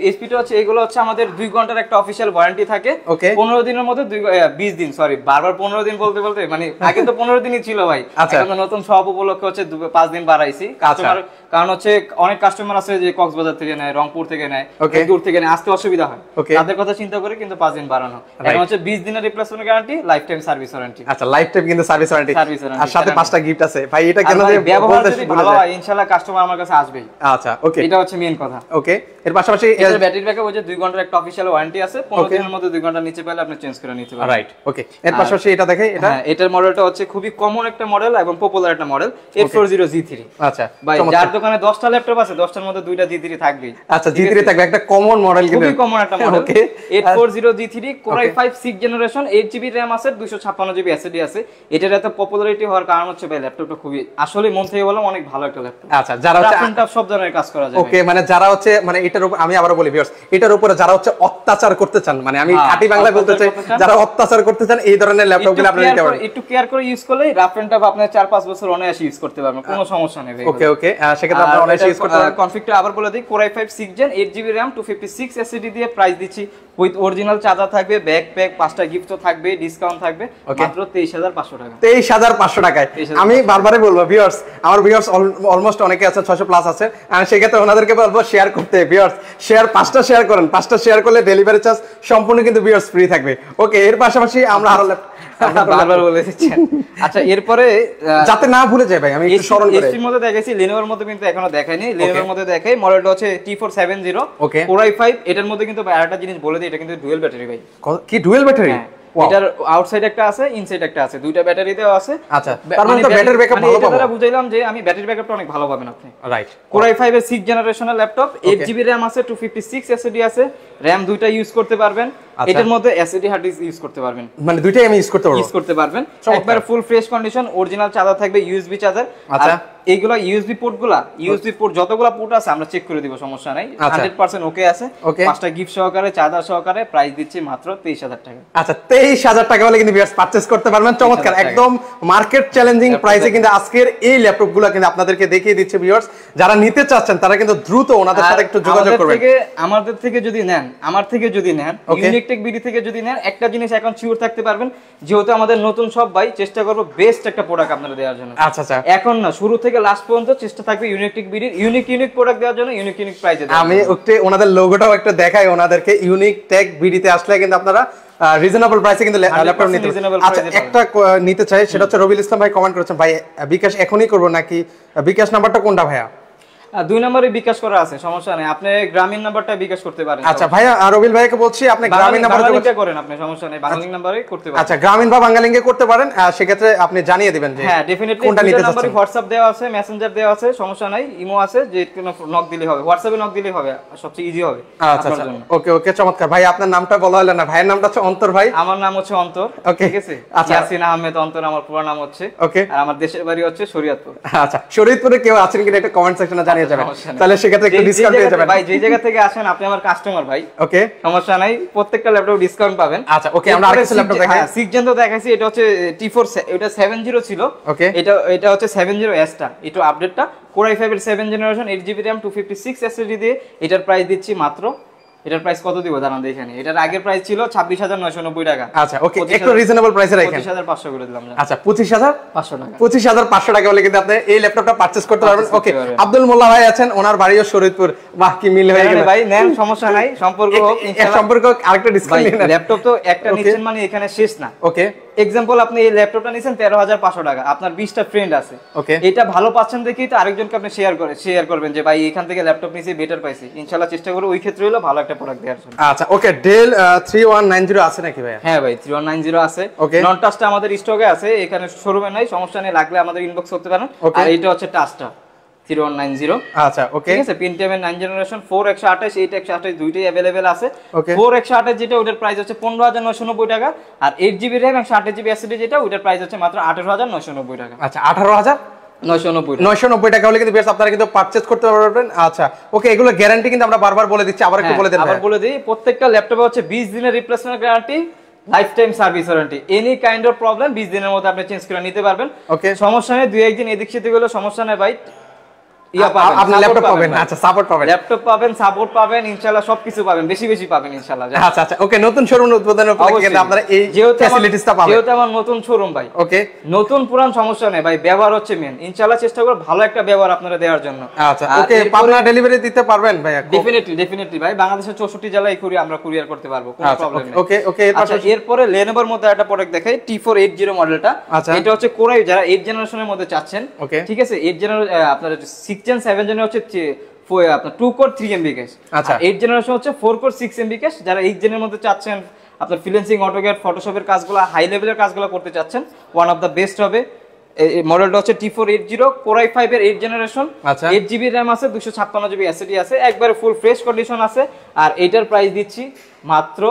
এসপিটা হচ্ছে, এগুলো হচ্ছে আমাদের 2 ঘন্টার একটা অফিশিয়াল ওয়ারেন্টি থাকে। 15 দিনের মধ্যে 20 দিন, সরি বারবার 15 দিন বলতে মানে আগে তো 15 দিনই ছিল ভাই, এখন নতুন সব উপলক্ষে হচ্ছে 5 দিন বাড়াইছি। কারণ হচ্ছে অনেক কাস্টমার আছে যে কক্সবাজার থেকে নেয়, রংপুর থেকে নেয়, দূর থেকে নেয়, আসতে অসুবিধা হয়, তাদের কথা চিন্তা করে কিন্তু 5 দিন বাড়ানো। এখন হচ্ছে 20 দিনের replacement guarantee, life time service warranty. আচ্ছা, লাইফ টাইম কিন্তু সার্ভিস ওয়ারেন্টি, আর সাথে 5টা গিফট আছে ভাই। এটা কেন যে ব্যবহার যদি ভালো হয় ইনশাআল্লাহ কাস্টমার আমার কাছে আসবেই। আচ্ছা ওকে, এটা হচ্ছে মেইন কথা। ওকে, এর পাশাপাশি এর ব্যাটারি ব্যাকআপ হচ্ছে 2 ঘন্টার একটা অফিশিয়াল ওয়ারেন্টি আছে, 15 দিনের মধ্যে 2 ঘন্টা নিচে পেলে আপনি চেঞ্জ করে নিতে পারবেন। রাইট, ওকে, এর পাশাপাশি এটা দেখে, এটার মডেলটা হচ্ছে খুবই কমন একটা মডেল এবং পপুলার একটা মডেল, 840G3। আচ্ছা ভাই, যার দোকানে 10টা ল্যাপটপ আছে, 10টার মধ্যে 2টা G3 থাকবেই। আচ্ছা, G3 থাকবে, একটা কমন মডেল, কিন্তু খুবই কমন একটা model. 840G3 Core i5 6th generation, 8GB RAM আছে, 256GB SSD আছে। এটার এত পপুলারিটি হওয়ার কারণ হচ্ছে ভাই ল্যাপটপটা খুবই, আসলে মন থেকে বললাম, অনেক ভালো একটা ল্যাপটপ। আচ্ছা, যারা হচ্ছে সব ধরনের কাজ করা যায়। ওকে, মানে যারা হচ্ছে মানে এটার উপর, আমি আবারো বলি ভিউয়ার্স, এটার উপরে যারা হচ্ছে অত্যাচার করতে চান, মানে আমি খাঁটি বাংলা বলতে চাই, যারা অত্যাচার করতে চান, এই ধরনের ল্যাপটপগুলো আপনারা নিতে পারেন। একটু কেয়ার করে ইউজ করলে রাফ এন্ড টাফ আপনি 4-5 বছর অনায়াসে ইউজ করতে পারবেন, কোনো সমস্যা নেই। ওকে, সেক্ষেত্রে আপনারা অনায়াসে ইউজ করতে পারবেন। কনফিগটা আবার বলে দিই, Core i5 6th Gen, 8GB RAM, 256 SSD দিয়ে প্রাইস দিচ্ছি, উইথ অরিজিনাল চার্জার থাকবে, ব্যাকপ্যাক, 5টা গিফটও থাকবে, ডিসকাউন্ট থাকবে, মাত্র 23500 টাকা। 23500 টাকায়। আমি বারবারই বলবো ভিউয়ার্স, আমার ভিউয়ার্স অলমোস্ট অনেকে আছে, 600 প্লাস আছে, আমি সেক্ষেত্রে ওনাদেরকে বলবো শেয়ার করতে। ভিউয়ার্স শেয়ার 5টা শেয়ার করেন, 5টা শেয়ার করলে ডেলিভারি চার্জ সম্পূর্ণ কিন্তু ভিউয়ার্স ফ্রি থাকবে। ওকে, এর পাশাপাশি আমরা আরো বারবার বলে দিচ্ছেন। আচ্ছা, এরপরে যাতে না ভুলে যায় ভাই, আমি একটু স্মরণ করি। এসপির মধ্যে দেখাইছি, Lenovoর মধ্যে কিন্তু এখনো দেখাইনি। Lenovoর মধ্যে দেখাই, মডেলটা হচ্ছে T470 ওকে, Core i5। এটার মধ্যে কিন্তু আরেকটা জিনিস বলে দিই, এটা কিন্তু ডুয়াল ব্যাটারি ভাই। কি ডুয়াল ব্যাটারি? এটার আউটসাইড একটা আছে, ইনসাইড একটা আছে, দুইটা ব্যাটারি দেওয়া আছে। আচ্ছা, তার মানে তো ব্যাটারি ব্যাকআপ ভালো পাবো। এটা বুঝাইলাম যে আমি ব্যাটারি ব্যাকআপটা অনেক ভালো পাবেন আপনি। রাইট। Core i5 এর 6 জেনারেশনের ল্যাপটপ, 8GB RAM আছে, 256 SSD আছে, RAM দুইটা ইউজ করতে পারবেন। এটার মধ্যে SSD হার্ড ডিস্ক ইউজ করতে পারবেন, মানে দুইটাই আমি ইউজ করতে পারবেন। একবার full fresh condition, original charger থাকবে, ইউএসবি চার্জার। আচ্ছা, এইগুলা ইউএসবি পোর্ট যতগুলা পোর্ট আছে আমরা চেক করে দিব, সমস্যা নাই, 100% ওকে আছে। পাঁচটা গিফট সহকারে, চার্জার সহকারে প্রাইস দিচ্ছি মাত্র 23000 টাকা। আচ্ছা, 23000 টাকা হলে কিন্তু ভিউয়ার্স পারচেজ করতে পারবেন। চমৎকার, একদম মার্কেট চ্যালেঞ্জিং প্রাইসে কিন্তু আজকের এই ল্যাপটপগুলো কিন্তু আপনাদেরকে দেখিয়ে দিচ্ছে ভিউয়ার্স। যারা নিতে চাচ্ছেন তারা কিন্তু দ্রুত ওনাদের সাথে একটু যোগাযোগ করবেন। আমাদের থেকে যদি নেন, ইউনিক টেক বিডি থেকে যদি নেন, একটা জিনিস এখন শিওর থাকতে পারবেন, যেহেতু আমাদের নতুন সব ভাই, চেষ্টা করব বেস্ট একটা প্রোডাক্ট আপনাদের দেওয়ার জন্য। আচ্ছা আচ্ছা, এখন না, শুরু থেকে লাস্ট পর্যন্ত চেষ্টা থাকবে ইউনিক টেক বিডির ইউনিক প্রোডাক্ট দেওয়ার জন্য, ইউনিক প্রাইসে। আমি একটু ওনাদের লোগোটাও একটু দেখাই ওনাদেরকে। ইউনিক টেক বিডিতে আসলে কিন্তু আপনারা রিজনেবল প্রাইসে কিন্তু ল্যাপটপ নিতে পারবেন। আচ্ছা, একটা নিতে চাই, সেটা হচ্ছে রবিউল ইসলাম ভাই কমেন্ট করেছেন, ভাই বিকাশ এখনই করব নাকি বিকাশ নাম্বারটা কোনটা ভাইয়া? 2 নম্বরে বিকাশ করা আছে, সমস্যা নাই, আপনি গ্রামীণ নাম্বারটা বিকাশ করতে পারেন। আচ্ছা ভাইয়া, রবিউল ভাইকে বলছি আপনি গ্রামীণ নাম্বারটা করেন, আপনি সমস্যা নাই, বাংলালিংক নাম্বারে করতে পারেন। আচ্ছা, গ্রামীণ বা বাংলালিংকে করতে পারেন, সেক্ষেত্রে আপনি জানিয়ে দিবেন যে হ্যাঁ ডেফিনেটলি কোনটা নিতে চাচ্ছেন। WhatsApp দেওয়া আছে, মেসেঞ্জার দেওয়া আছে, সমস্যা নাই, ইমো আছে, যে কোনো নক দিলেই হবে, WhatsApp এ নক দিলেই হবে, সবচেয়ে ইজি হবে। আচ্ছা আচ্ছা, ওকে চমৎকার। ভাই আপনার নামটা বলা হলো না, ভাইয়ের নামটা হচ্ছে অন্তর ভাই। আমার নাম হচ্ছে অন্তর, ঠিক আছে। আচ্ছা, ইয়াসিন আহমেদ অন্তর আমার পুরো নাম হচ্ছে। ওকে, আর আমার দেশের বাড়ি হচ্ছে শরীয়তপুর। আচ্ছা, শরীয়তপুরে কেউ আছেন কিনা একটা কমেন্ট সেকশনে জানিয়ে যাবেন, তাহলে সেক্ষেত্রে একটু ডিসকাউন্ট পেয়ে যাবেন। ভাই যে জায়গা থেকে আসেন, আপনি আমার কাস্টমার ভাই, ওকে, সমস্যা নাই, প্রত্যেকটা ল্যাপটপ ডিসকাউন্ট পাবেন। আচ্ছা ওকে, আমরা আরেকটা ল্যাপটপ দেখাই। 6 জন তো দেখাইছি, এটা হচ্ছে T4, এটা 70 ছিল। ওকে, এটা হচ্ছে 70S টা, একটু আপডেটটা। Core i5 এর 7 জেনারেশন, 8GB RAM, 256 SSD দিয়ে এটার প্রাইস দিচ্ছি মাত্র, এটার প্রাইস কত দিব জানান এখানে? এটার আগের প্রাইস ছিল 26990 টাকা। আচ্ছা ওকে, একটু রিজনেবল প্রাইসে রাখেন, 25500 করে দিলাম। আচ্ছা, 25500 টাকা, 25500 টাকা হলে কিন্তু আপনি এই ল্যাপটপটা পারচেজ করতে পারবেন। ওকে, আব্দুল মোল্লা ভাই আছেন, ওনার বাড়িও শরীয়তপুর। বাহ, কি মিল হয়ে গেল ভাই। নেন, সমস্যা নাই, সম্পর্ক হোক, ইনশাআল্লাহ সম্পর্ক আরেকটা ডিসকাউন্ট নিন। ল্যাপটপ তো একটা নিচ্ছেন মানে এখানে শেষ না। ওকে, এক্সাম্পল, আপনি এই ল্যাপটপটা নিছেন 13500 টাকা, আপনার 20টা ফ্রেন্ড আছে, ওকে, এটা ভালো পাচ্ছেন দেখেই তো আরেকজনকে আপনি শেয়ার করবেন যে ভাই এখান থেকে ল্যাপটপ নিছি, বেটার পাইছি। ইনশাআল্লাহ চেষ্টা করব ওই ক্ষেত্রে হলো ভালো একটা প্রোডাক্ট দেওয়ার জন্য। আচ্ছা ওকে, ডেল 3190 আছে নাকি ভাই? হ্যাঁ ভাই, 3190 আছে। নন টাচটা আমাদের স্টকে আছে, এখানে শোরুমে নাই, সমস্যা নেই, লাগলে আমাদের ইনবক্স করতে পারেন। আর এটা হচ্ছে টাচটা 3190। আচ্ছা ওকে, ঠিক আছে, Pentium এর 9 জেনারেশন, 4128, 8128 দুইটাই अवेलेबल আছে। 4128 যেটা, ওটার প্রাইস হচ্ছে 15990 টাকা, আর 8GB RAM এবং 128GB SSD যেটা, ওটার প্রাইস হচ্ছে মাত্র 18990 টাকা। আচ্ছা, 18990 টাকা হলে কিন্তু বেশ আপনারা কিন্তু পারচেজ করতে পারবেন। আচ্ছা ওকে, এগুলো গ্যারান্টি কিন্তু আমরা বারবার বলে দিচ্ছি, আবার একটু বলে দেন। আবার বলে দিই, প্রত্যেকটা ল্যাপটপে হচ্ছে 20 দিনের replacement guarantee, life time service warranty. Any kind of problem 20 দিনের মধ্যে আপনি চেঞ্জ করে নিতে পারবেন। ওকে, সমস্যা নেই, 2-1 দিন এদিক সেদিক হলে সমস্যা নেই ভাই, আপনি ল্যাপটপ পাবেন। আচ্ছা, সাপোর্ট পাবেন, ল্যাপটপ পাবেন, সাপোর্ট পাবেন, ইনশাআল্লাহ সবকিছু পাবেন, বেশি পাবেন ইনশাআল্লাহ। আচ্ছা আচ্ছা ওকে, নতুন শোরুম উদ্বোধনের পরে কিন্তু আপনারা এই ফ্যাসিলিটিসটা পাবেন। যেহেতু আমার নতুন শোরুম ভাই, ওকে, নতুন পুরান সমস্যা নেই ভাই, ব্যবহার হচ্ছে মেন। ইনশাআল্লাহ চেষ্টা করব ভালো একটা ব্যবহার আপনারা দেওয়ার জন্য। আচ্ছা ওকে, পাবনা ডেলিভারি দিতে পারবেন ভাই? ডেফিনেটলি ভাই, বাংলাদেশের 64 জেলায় আমরা কুরিয়ার করতে পারবো, কোনো প্রবলেম নেই। ওকে ওকে, এরপরে Lenovoর মধ্যে একটা প্রোডাক্ট দেখাই, T480 মডেলটা। এটা হচ্ছে Core i, যারা 8 জেনারেশনের মধ্যে চাচ্ছেন, ঠিক আছে, 8 জেনারেশন, আপনার 6 জেন 7 জেনের হচ্ছে আপনার 2 কোর 3 MB ক্যাশ। আচ্ছা, 8 জেনারেশন হচ্ছে 4 কোর 6 MB ক্যাশ। যারা 8 জেনের মধ্যে চাচ্ছেন, আপনার ফ্রিল্যান্সিং, অটোক্যাড, ফটোশপের কাজগুলো, হাই লেভেলের কাজগুলো করতে চাচ্ছেন, ওয়ান অফ দা বেস্ট হবে। এই মডেলটা হচ্ছে T480, Core i5 এর 8 জেনারেশন, 8GB RAM আছে, 256GB SSD আছে, একবারে ফুল ফ্রেশ কন্ডিশন আছে। আর এটার প্রাইস দিচ্ছি মাত্র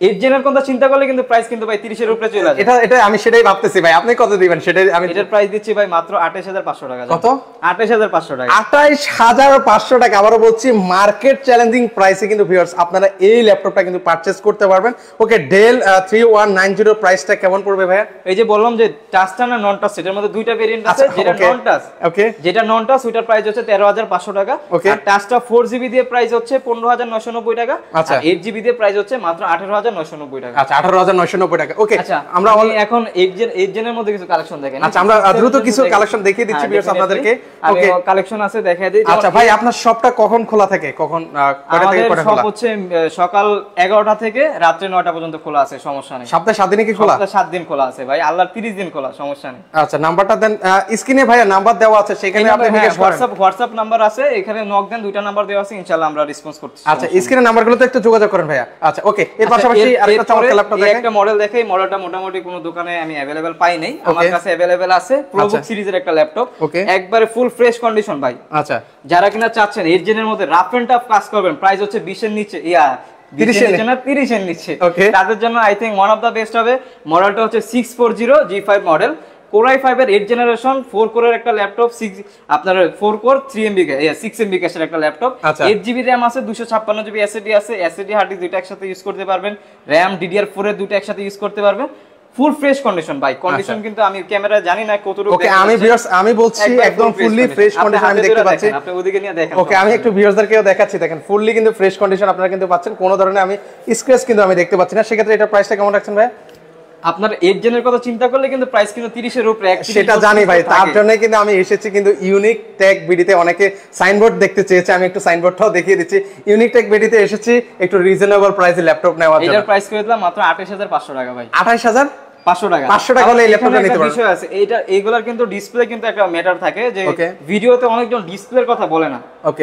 8 জেনের কথা চিন্তা করলে কিন্তু প্রাইস কিন্তু ভাই 30 এর উপরে চলে আসে। এটা আমি সেটাই ভাবতেছি ভাই, আপনি কত দিবেন সেটাই। আমি এটার প্রাইস দিচ্ছি ভাই মাত্র 28500 টাকা। কত? 28500 টাকা। 28500 টাকা, আবারো বলছি মার্কেট চ্যালেঞ্জিং প্রাইসে কিন্তু ভিউয়ার্স আপনারা এই ল্যাপটপটা কিন্তু পারচেজ করতে পারবেন। ওকে, ডেল 3190 প্রাইসটা কেমন পড়বে ভাইয়া? এই যে বললাম যে টাচটা না নন টাচ, এটার মধ্যে দুইটা ভেরিয়েন্ট আছে। যেটা নন টাচ, ওকে, যেটা নন টাচ ওটার প্রাইস হচ্ছে 13500 টাকা। আর টাচটা 4GB দিয়ে প্রাইস হচ্ছে 15990 টাকা। আর 8GB দিয়ে প্রাইস হচ্ছে মাত্র 18990 টাকা। আচ্ছা, 18990 টাকা। ওকে, আমরা এখন 8 জেনের মধ্যে কিছু কালেকশন দেখেন। আচ্ছা, আমরা দ্রুত কিছু কালেকশন দেখিয়ে দিচ্ছি ভিউয়ার্স আপনাদেরকে। ওকে, কালেকশন আছে দেখাই দেই। আচ্ছা ভাই, আপনার শপটা কখন খোলা থাকে? কখন কয়টা থেকে কয়টা খোলা? শপ হচ্ছে সকাল 11টা থেকে রাত্রে 9টা পর্যন্ত খোলা আছে, সমস্যা নেই। সপ্তাহে 7 দিন কি খোলা? সপ্তাহে 7 দিন খোলা আছে ভাই, আল্লাহর 30 দিন খোলা, সমস্যা নেই। আচ্ছা, নাম্বারটা দেন, স্ক্রিনে ভাইয়া নাম্বার দেওয়া আছে, সেখানে আপনি জিজ্ঞেস করেন। হোয়াটসঅ্যাপ নাম্বার আছে, এখানে নক দেন, দুইটা নাম্বার দেওয়া আছে, ইনশাআল্লাহ আমরা রেসপন্স করতেছি। আচ্ছা, স্ক্রিনে নাম্বারগুলোতে একটু যোগাযোগ করেন ভাইয়া। আচ্ছা ওকে, এর পাশাপাশি পাশাপাশি আরেকটা চমৎকার ল্যাপটপ দেখেন, একটা মডেল দেখাই। মডেলটা মোটামুটি কোনো দোকানে আমি अवेलेबल পাই নাই, আমার কাছে अवेलेबल আছে প্রোবুক সিরিজের একটা ল্যাপটপ, একবারে ফুল ফ্রেশ কন্ডিশন ভাই। আচ্ছা, যারা কিনা চাচ্ছেন 8 জেনের মধ্যে রাফ এন্ড টাফ কাজ করবেন, প্রাইস হচ্ছে 20 এর নিচে, 30 এর নিচে, তাদের জন্য I think one of the best হবে। মডেলটা হচ্ছে 640G5 মডেল, Core i5 এর 8 জেনারেশন 4 কোরের একটা ল্যাপটপ, 6 আপনার 4 কোর 3 MB 6 MB ক্যাশের একটা ল্যাপটপ, 8GB RAM আছে, 256GB SSD আছে, SSD হার্ড ডিস্ক দুইটা একসাথে ইউজ করতে পারবেন, RAM DDR4 এর দুইটা একসাথে ইউজ করতে পারবেন, ফুল ফ্রেশ কন্ডিশন ভাই। কন্ডিশন কিন্তু আমি ক্যামেরা জানি না কতটুকু। ওকে, আমি বলছি একদম ফুললি ফ্রেশ কন্ডিশন আমি দেখতে পাচ্ছি। আপনি ওদিকে নিয়ে দেখেন। ওকে, আমি একটু ভিউয়ারদেরকেও দেখাচ্ছি, দেখেন ফুললি কিন্তু ফ্রেশ কন্ডিশন আপনারা কিন্তু পাচ্ছেন, কোনো ধরনের আমি স্ক্র্যাচ কিন্তু আমি দেখতে পাচ্ছি না। সেক্ষেত্রে এটা প্রাইসটা কেমন রাখছেন ভাই? আপনার 8 জেনের কথা চিন্তা করলে কিন্তু প্রাইস কিন্তু 30 এর উপরে, সেটা জানি ভাই, তার জন্য কিন্তু আমি এসেছি কিন্তু ইউনিক টেক বিডিতে। অনেকে সাইনবোর্ড দেখতে চেয়েছে, আমি একটু সাইনবোর্ডটাও দেখিয়ে দিচ্ছি। ইউনিক টেক বিডিতে এসেছি একটু রিজনেবল প্রাইসে ল্যাপটপ নেওয়ার জন্য। এটার প্রাইস করে দিলাম মাত্র 28500 টাকা ভাই। 28500 টাকা। 500 টাকা হলে এই ল্যাপটপটা নিতে পারবেন। বিষয় আছে এইটা, এইগুলার কিন্তু ডিসপ্লে কিন্তু একটা ম্যাটার থাকে, যে ভিডিওতে অনেকজন ডিসপ্লের কথা বলে না,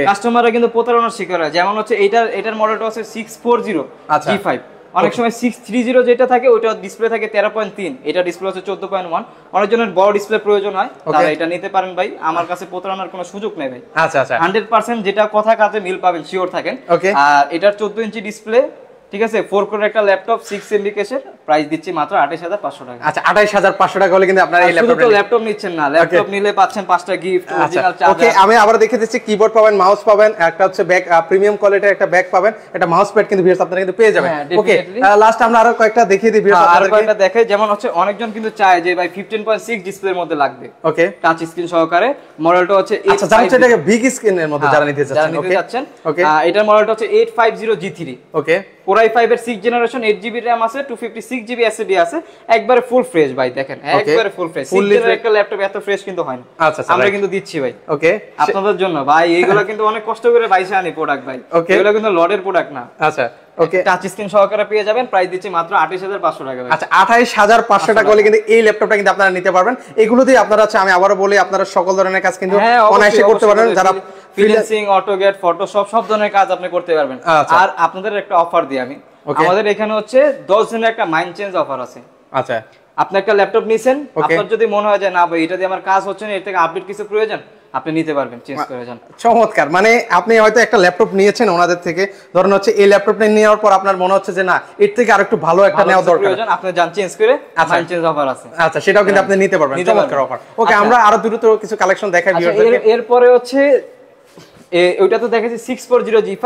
কাস্টমাররা কিন্তু প্রতারণার শিকার হয়। যেমন হচ্ছে এটার মডেলটা হচ্ছে 640G5, অনেক সময় 630 যেটা থাকে ওইটা ডিসপ্লে থাকে 13.3, এটা ডিসপ্লে হচ্ছে 14.1। অনেকজনের বড় ডিসপ্লে প্রয়োজন হয়, তারা এটা নিতে পারেন ভাই। আমার কাছে প্রতারণার কোনো সুযোগ নেই ভাই। আচ্ছা আচ্ছা, 100% যেটা কথা কাজে মিল পাবেন, শিওর থাকেন। আর এটার 14 ইঞ্চি ডিসপ্লে, ঠিক আছে, 4 কোরের একটা ল্যাপটপ, 6 MB ক্যাশের, প্রাইস দিচ্ছি মাত্র 28500 টাকা। আচ্ছা, 28500 টাকা হলে কিন্তু আপনারা এই ল্যাপটপটা, শুধু ল্যাপটপ নিচ্ছেন না, ল্যাপটপ নিলে পাচ্ছেন 5টা গিফট, অরিজিনাল চার্জার। ওকে, আমি আবার দেখে দিচ্ছি, কিবোর্ড পাবেন, মাউস পাবেন, একটা হচ্ছে ব্যাক প্রিমিয়াম কোয়ালিটির একটা ব্যাগ পাবেন, একটা মাউস প্যাড কিন্তু ভিউয়ার্স আপনারা কিন্তু পেয়ে যাবেন। ওকে, লাস্ট আমরা আরো কয়েকটা দেখিয়ে দিই ভিউয়ার্স আপনাদেরকে। আরো কয়েকটা দেখাই, যেমন হচ্ছে অনেকজন কিন্তু চায় যে ভাই 15.6 ডিসপ্লের মধ্যে লাগবে, ওকে, টাচ স্ক্রিন সহকারে। মডেলটা হচ্ছে আচ্ছা, জানেন এটাকে বিগ স্ক্রিনের মধ্যে যারা নিতে যাচ্ছেন, ওকে, এটার মডেলটা হচ্ছে 850G3, ওকে, Core i5 এর 6 জেনারেশন, 8GB RAM আছে, 256GB SSD আছে, একবারে ফুল ফ্রেশ ভাই। দেখেন একবারে ফুল ফ্রেশ, একটা ল্যাপটপ এত ফ্রেশ কিন্তু হয় না। আচ্ছা, আমরা কিন্তু দিচ্ছি ভাই, ওকে, আপনাদের জন্য ভাই। এইগুলো কিন্তু অনেক কষ্ট করে বাইসে আনি প্রোডাক্ট ভাই, এগুলো কিন্তু লটের প্রোডাক্ট না। আচ্ছা, ওকে, টাচ স্ক্রিন সহকারে পেয়ে যাবেন, প্রাইস দিচ্ছি মাত্র 28500 টাকা। আচ্ছা, 28500 টাকা হলে কিন্তু এই ল্যাপটপটা কিন্তু আপনারা নিতে পারবেন। এগুলোতেই আপনারা আছে, আমি আবারও বলি, আপনারা সকল ধরনের কাজ কিন্তু অনায়াসে করতে পারবেন, যারা ফ্রিল্যান্সিং, অটোক্যাড, ফটোশপ সব ধরনের কাজ আপনি করতে পারবেন। আর আপনাদের একটা অফার দিই আমি, আমাদের এখানে হচ্ছে 10 জনের একটা মাইন্ড চেঞ্জ অফার আছে। আচ্ছা, আপনি একটা ল্যাপটপ নিছেন, আপনার যদি মনে হয় যে না ভাই এটা দিয়ে আমার কাজ হচ্ছে না, এর থেকে আপডেট কিছু প্রয়োজন, আপনি নিতে পারবেন, চেঞ্জ করে যান। চমৎকার, মানে আপনি হয়তো একটা ল্যাপটপ নিয়েছেন ওনাদের থেকে, ধরুন হচ্ছে এই ল্যাপটপটা নেওয়ার পর আপনার মনে হচ্ছে যে না এর থেকে আরেকটু ভালো একটা নেওয়া দরকার, আপনি যান চেঞ্জ করে, মাইন্ড চেঞ্জ অফার আছে। আচ্ছা, সেটাও কিন্তু আপনি নিতে পারবেন, চমৎকার অফার। ওকে, আমরা আরো দ্রুত কিছু কালেকশন দেখাই ভিউয়ারদেরকে। এরপরে হচ্ছে ওইটা তো দেখাচ্ছি 640G5,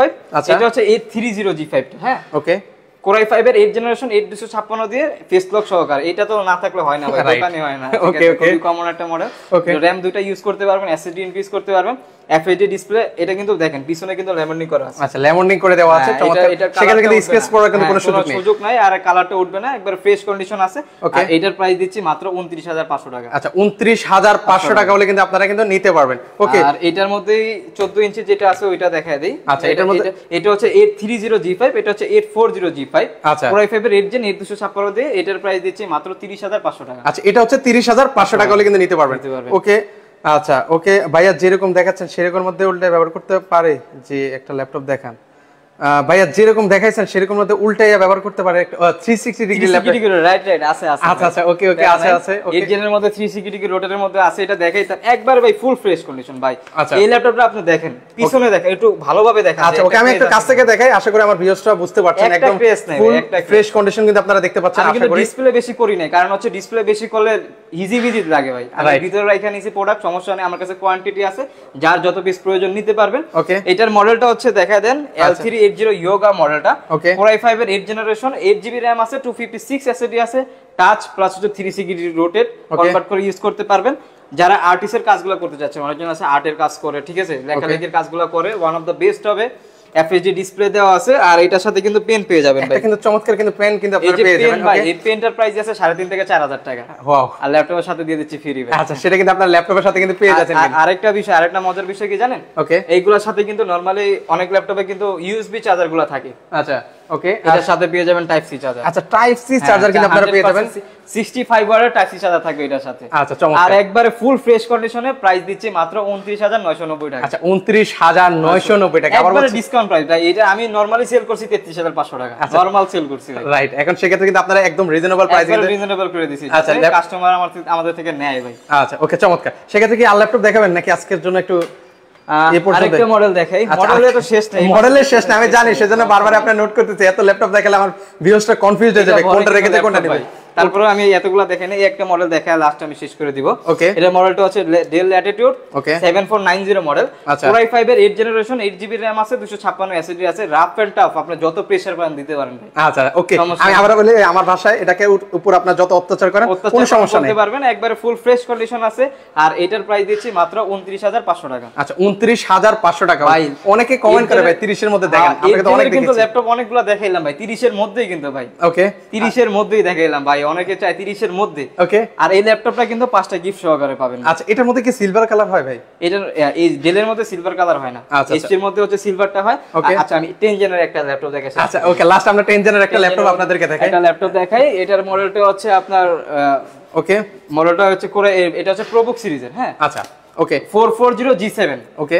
এটা হচ্ছে 830G5, হ্যাঁ, ওকে, Core i5 এর 8 জেনারেশন, 8256 দিয়ে ফেস লক সহকারে, এটা তো না থাকলে হয় না ভাই, দোকানে হয় না। ওকে, খুবই কমন একটা মডেল, RAM দুটো ইউজ করতে পারবেন, SSD ইনক্রিজ করতে পারবেন, FHD ডিসপ্লে। এটা কিন্তু দেখেন পিছনে কিন্তু লেমনিং করা আছে। আচ্ছা, লেমনিং করে দেওয়া আছে, চমৎকার। সেখানে কিন্তু স্পেস পড়ার কিন্তু কোনো সুযোগ নাই, আর কালারটা উঠবে না, একবার ফ্রেশ কন্ডিশন আছে। আর এটার প্রাইস দিচ্ছি মাত্র 29500 টাকা। আচ্ছা, 29500 টাকা হলে কিন্তু আপনারা কিন্তু নিতে পারবেন। ওকে, আর এটার মধ্যেই 14 ইঞ্চি যেটা আছে ওইটা দেখায় দেই। আচ্ছা, এটার মধ্যে এটা হচ্ছে 830G5, এটা হচ্ছে 840G5, Core i5 এর 8 জেন 8256 দিয়ে, এটার প্রাইস দিচ্ছি মাত্র 30500 টাকা। আচ্ছা, এটা হচ্ছে 30500 টাকা হলে কিন্তু নিতে পারবেন। ওকে, আচ্ছা, ওকে ভাইয়া, যেরকম দেখাচ্ছেন সেরকম মধ্যে উল্টে ব্যবহার করতে পারে, যে একটা ল্যাপটপ দেখান ভাইয়া, যেরকম দেখাইছেন সেরকম মধ্যে উল্টাইয়া ব্যবহার করতে পারে, 360 ডিগ্রি ল্যাপটপ, রাইট আছে আছে। আচ্ছা আচ্ছা, ওকে ওকে, আছে এই জেনের মধ্যে 360 ডিগ্রি রোটেটের মধ্যে আছে, এটা দেখাই তার একবার ভাই ফুল ফ্রেশ কন্ডিশন ভাই। এই ল্যাপটপটা আপনি দেখেন, পিছনে দেখেন, একটু ভালোভাবে দেখেন। আচ্ছা, ওকে, আমি একটু কাছ থেকে দেখাই, আশা করি আমার ভিউয়ার্সরা বুঝতে পারছেন, একদম ফুল ফ্রেশ কন্ডিশন কিন্তু আপনারা দেখতে পাচ্ছেন। আশা করি ডিসপ্লে বেশি করি না, কারণ হচ্ছে ডিসপ্লে বেশি করলে হিজিবিজি লাগে ভাই। আমি ভিতরে রাখা নিছি প্রোডাক্ট, সমস্যা নেই, আমার কাছে কোয়ান্টিটি আছে, যার যত পিস প্রয়োজন নিতে পারবেন। এটার মডেলটা হচ্ছে দেখায় দেন, L380 ইয়োগা মডেলটা, Core i5 এর 8 জেনারেশন, 8GB RAM আছে, 256 SSD আছে, টাচ প্লাস হচ্ছে 360 ডিগ্রি রোটেট কনভার্ট করে ইউজ করতে পারবেন। যারা আর্টিস্টের কাজগুলো করতে যাচ্ছে, অনেকজন আছে আর্টের কাজ করে, ঠিক আছে, লেখালেখির কাজগুলো করে, ওয়ান অফ দ্য বেস্ট হবে। FHD ডিসপ্লে দেওয়া আছে, আর এটার সাথে কিন্তু পেন পেয়ে যাবেন ভাই, এটা কিন্তু চমৎকার কিন্তু পেন কিন্তু আপনারা পেয়ে যাবেন। ভাই এই পেনটার প্রাইস আছে 3.5 থেকে 4000 টাকা। ওয়াও, আর ল্যাপটপের সাথে দিয়ে দিচ্ছি ফ্রি ভাই। আচ্ছা, সেটা কিন্তু আপনার ল্যাপটপের সাথে কিন্তু পেয়ে যাচ্ছেন। আরেকটা বিষয়, আরেকটা মজার বিষয় কি জানেন? ওকে, এইগুলোর সাথে কিন্তু নরমালি অনেক ল্যাপটপে কিন্তু USB চার্জারগুলো থাকে। আচ্ছা, ওকে, এটার সাথে পেয়ে যাবেন টাইপ সি চার্জার। আচ্ছা, টাইপ সি চার্জার কিন্তু আপনারা পেয়ে যাবেন, 65 ওয়াটের টাইপ সি চার্জার থাকবে এটার সাথে। আচ্ছা, চমৎকার। আর একবারে ফুল ফ্রেশ কন্ডিশনে প্রাইস দিচ্ছি মাত্র 29990 টাকা। আচ্ছা, 29990 টাকা, আবার একবারে ডিসকাউন্ট প্রাইস ভাই। এটা আমি নরমালি সেল করছি 33500 টাকা, নরমাল সেল করছি ভাই। রাইট, এখন সেক্ষেত্রে কিন্তু আপনারা একদম রিজনেবল প্রাইসে রিজনেবল করে দিছি, আচ্ছা, কাস্টমার আমাদের থেকে নেয় ভাই। আচ্ছা, ওকে, চমৎকার। সেক্ষেত্রে কি আর ল্যাপটপ দেখাবেন নাকি আজকের জন্য একটু আরেকটা মডেল দেখাই? মডেলের তো শেষ নাই, মডেলের শেষ নাই, আমি জানি, সেজন্য বারবার আপনারা নোট করতেছি। এত ল্যাপটপ দেখালে আমার ভিউয়ার্সটা কনফিউজ হয়ে যাবে কোনটা রেখে কোনটা নেব। তারপরে আমি এতগুলা দেখেন, এই একটা মডেল দেখায় লাস্ট আমি শেষ করে দিব। ওকে, এটা মডেলটা হচ্ছে del Latitude 7490 model, Core i5 এর 8 জেনারেশন, 8GB RAM আছে, 256 এসএসডি আছে, রাফ এন্ড টাফ আপনি যত প্রেসার পান দিতে পারেন ভাই। আচ্ছা, ওকে, আমি আবার বলি আমার ভাষায়, এটাকে উপর আপনার যত অত্যাচার করেন কোনো সমস্যা নেই, করতে পারবেন। একবারে ফুল ফ্রেশ কন্ডিশন আছে। আর এটার প্রাইস দিচ্ছি মাত্র 29500 টাকা। আচ্ছা, 29500 টাকা ভাই। অনেকে কমেন্ট করে ভাই 30 এর মধ্যে দেখেন, আপনাকে তো অনেক দেখেছি, কিন্তু ল্যাপটপ অনেকগুলো দেখাইলাম ভাই 30 এর মধ্যেই কিন্তু ভাই। ওকে, 30 এর মধ্যেই দেখাইলাম ভাই, অনেকে চায় 30 এর মধ্যে। ওকে, আর এই ল্যাপটপটা কিন্তু 5টা গিফট সহকারে পাবেন। আচ্ছা, এটার মধ্যে কি সিলভার কালার হয় ভাই? এটার এই ডেলের মধ্যে সিলভার কালার হয় না, এইচপির মধ্যে হচ্ছে সিলভারটা হয়। আচ্ছা, আমি 10 জেনের একটা ল্যাপটপ দেখাচ্ছি। আচ্ছা, ওকে, লাস্ট আমরা 10 জেনের একটা ল্যাপটপ আপনাদেরকে দেখাই। একটা ল্যাপটপ দেখাই, এটার মডেলটা হচ্ছে আপনার ওকে, মডেলটা হচ্ছে করে, এটা হচ্ছে প্রোবুক সিরিজের। হ্যাঁ, আচ্ছা, ওকে, 440G7, ওকে,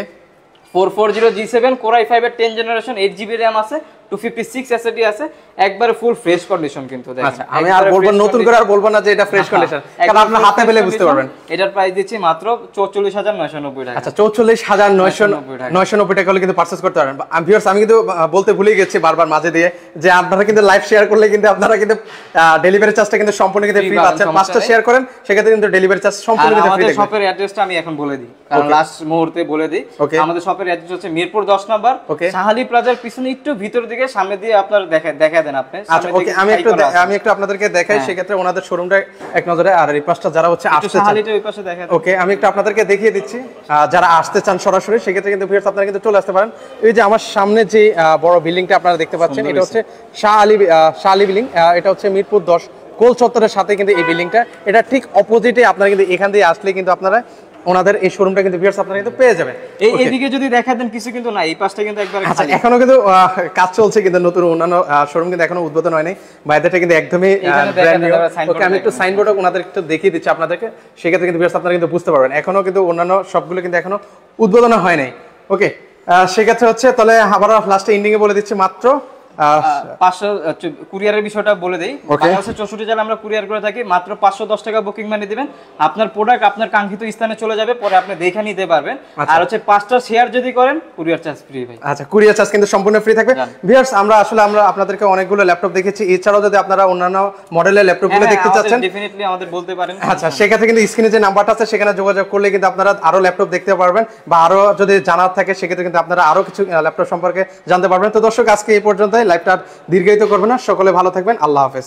440G7 Core i5 এর 10 জেনারেশন, 8GB RAM আছে, 256 এসএসডি আছে, একবারে ফুল ফ্রেশ কন্ডিশন কিন্তু দেখেন। আচ্ছা, আমি আর বলবো নতুন করে আর বলবো না যে এটা ফ্রেশ কন্ডিশন, কারণ আপনার হাতে পেলে বুঝতে পারবেন। এটার প্রাইস দিচ্ছি মাত্র 44990 টাকা। আচ্ছা, 44990 টাকা হলে কিন্তু পারচেজ করতে পারবেন। ভিউয়ার্স, আমি কিন্তু বলতে ভুলে গেছি বারবার মাঝে দিয়ে যে আপনারা কিন্তু লাইভ শেয়ার করলে কিন্তু আপনারা কিন্তু ডেলিভারি চার্জটা কিন্তু সম্পূর্ণ কিন্তু ফ্রি পাচ্ছেন। 5টা শেয়ার করেন, সেক্ষেত্রে কিন্তু ডেলিভারি চার্জ সম্পূর্ণ কিন্তু ফ্রি। আমাদের শপের অ্যাড্রেসটা আমি এখন বলে দিই, কারণ লাস্ট মুহূর্তে বলে দিই। আমাদের শপের অ্যাড্রেস হচ্ছে মিরপুর 10 নম্বর, শাহালি প্লাজার পিছনে একটু ভিতর দিকে, সামনে দিয়ে আপনার দেখা দেন আপনি। আচ্ছা, ওকে, আমি একটু আপনাদেরকে দেখাই, সেক্ষেত্রে ওনাদের শোরুমটা এক নজরে। আর এই পাশটা যারা হচ্ছে আসতে চান, শাহালিটা ওই পাশে দেখা দেন। ওকে, আমি একটু আপনাদেরকে দেখিয়ে দিচ্ছি। যারা আসতে চান সরাসরি, সেক্ষেত্রে কিন্তু ভিউয়ার্স আপনারা কিন্তু চলে আসতে পারেন। এই যে আমার সামনে যে বড় বিল্ডিংটা আপনারা দেখতে পাচ্ছেন, এটা হচ্ছে শাহ আলী বিল্ডিং। এটা হচ্ছে মিরপুর 10 গোল চত্বরের সাথে কিন্তু এই বিল্ডিংটা, এটা ঠিক অপোজিটে। আপনারা কিন্তু এখান দিয়ে আসলে কিন্তু আপনারা ওনাদের এই শোরুমটা কিন্তু ভিউয়ার্স আপনারা কিন্তু পেয়ে যাবেন। এইদিকে যদি দেখা দেন কিছু কিন্তু নাই, এই পাশটা কিন্তু একবার খালি। এখনো কিন্তু কাজ চলছে, কিন্তু নতুন অন্যান্য শোরুম কিন্তু এখনো উদ্বোধন হয়নি। বাইরেটা কিন্তু একদমই ব্র্যান্ড নিউ। ওকে, আমি একটু সাইনবোর্ডও ওনাদের একটু দেখিয়ে দিচ্ছি আপনাদেরকে, সেক্ষেত্রে কিন্তু ভিউয়ার্স আপনারা কিন্তু বুঝতে পারবেন। এখনো কিন্তু অন্যান্য সবগুলো কিন্তু এখনো উদ্বোধন হয় নাই। ওকে, সেক্ষেত্রে হচ্ছে তাহলে আবার লাস্টে এন্ডিং এ বলে দিচ্ছি মাত্র 500 কুরিয়ারের বিষয়টা বলে দেই। বাংলাদেশের 64 জেলা আমরা কুরিয়ার করে থাকি। মাত্র 510 টাকা বুকিং মানি দিবেন, আপনার প্রোডাক্ট আপনার কাঙ্ক্ষিত স্থানে চলে যাবে, পরে আপনি দেখে নিতে পারবেন। আর হচ্ছে 5টা শেয়ার যদি করেন, কুরিয়ার চার্জ ফ্রি ভাই। আচ্ছা, কুরিয়ার চার্জ কিন্তু সম্পূর্ণ ফ্রি থাকবে। ভিউয়ার্স, আমরা আপনাদেরকে অনেকগুলো ল্যাপটপ দেখেছি, এছাড়াও যদি আপনারা অন্যান্য মডেলের ল্যাপটপগুলো দেখতে চাচ্ছেন, ডেফিনেটলি আমাদের বলতে পারেন। আচ্ছা, সেক্ষেত্রে কিন্তু স্ক্রিনে যে নাম্বারটা আছে সেখানে যোগাযোগ করলে কিন্তু আপনারা আরো ল্যাপটপ দেখতে পারবেন, বা আরো যদি জানার থাকে সেক্ষেত্রে কিন্তু আপনারা আরো কিছু ল্যাপটপ সম্পর্কে জানতে পারবেন। তো দর্শক, আজকে এই পর্যন্তই, লাইভটা দীর্ঘায়িত করবে না। সকলে ভালো থাকবেন, আল্লাহ হাফেজ।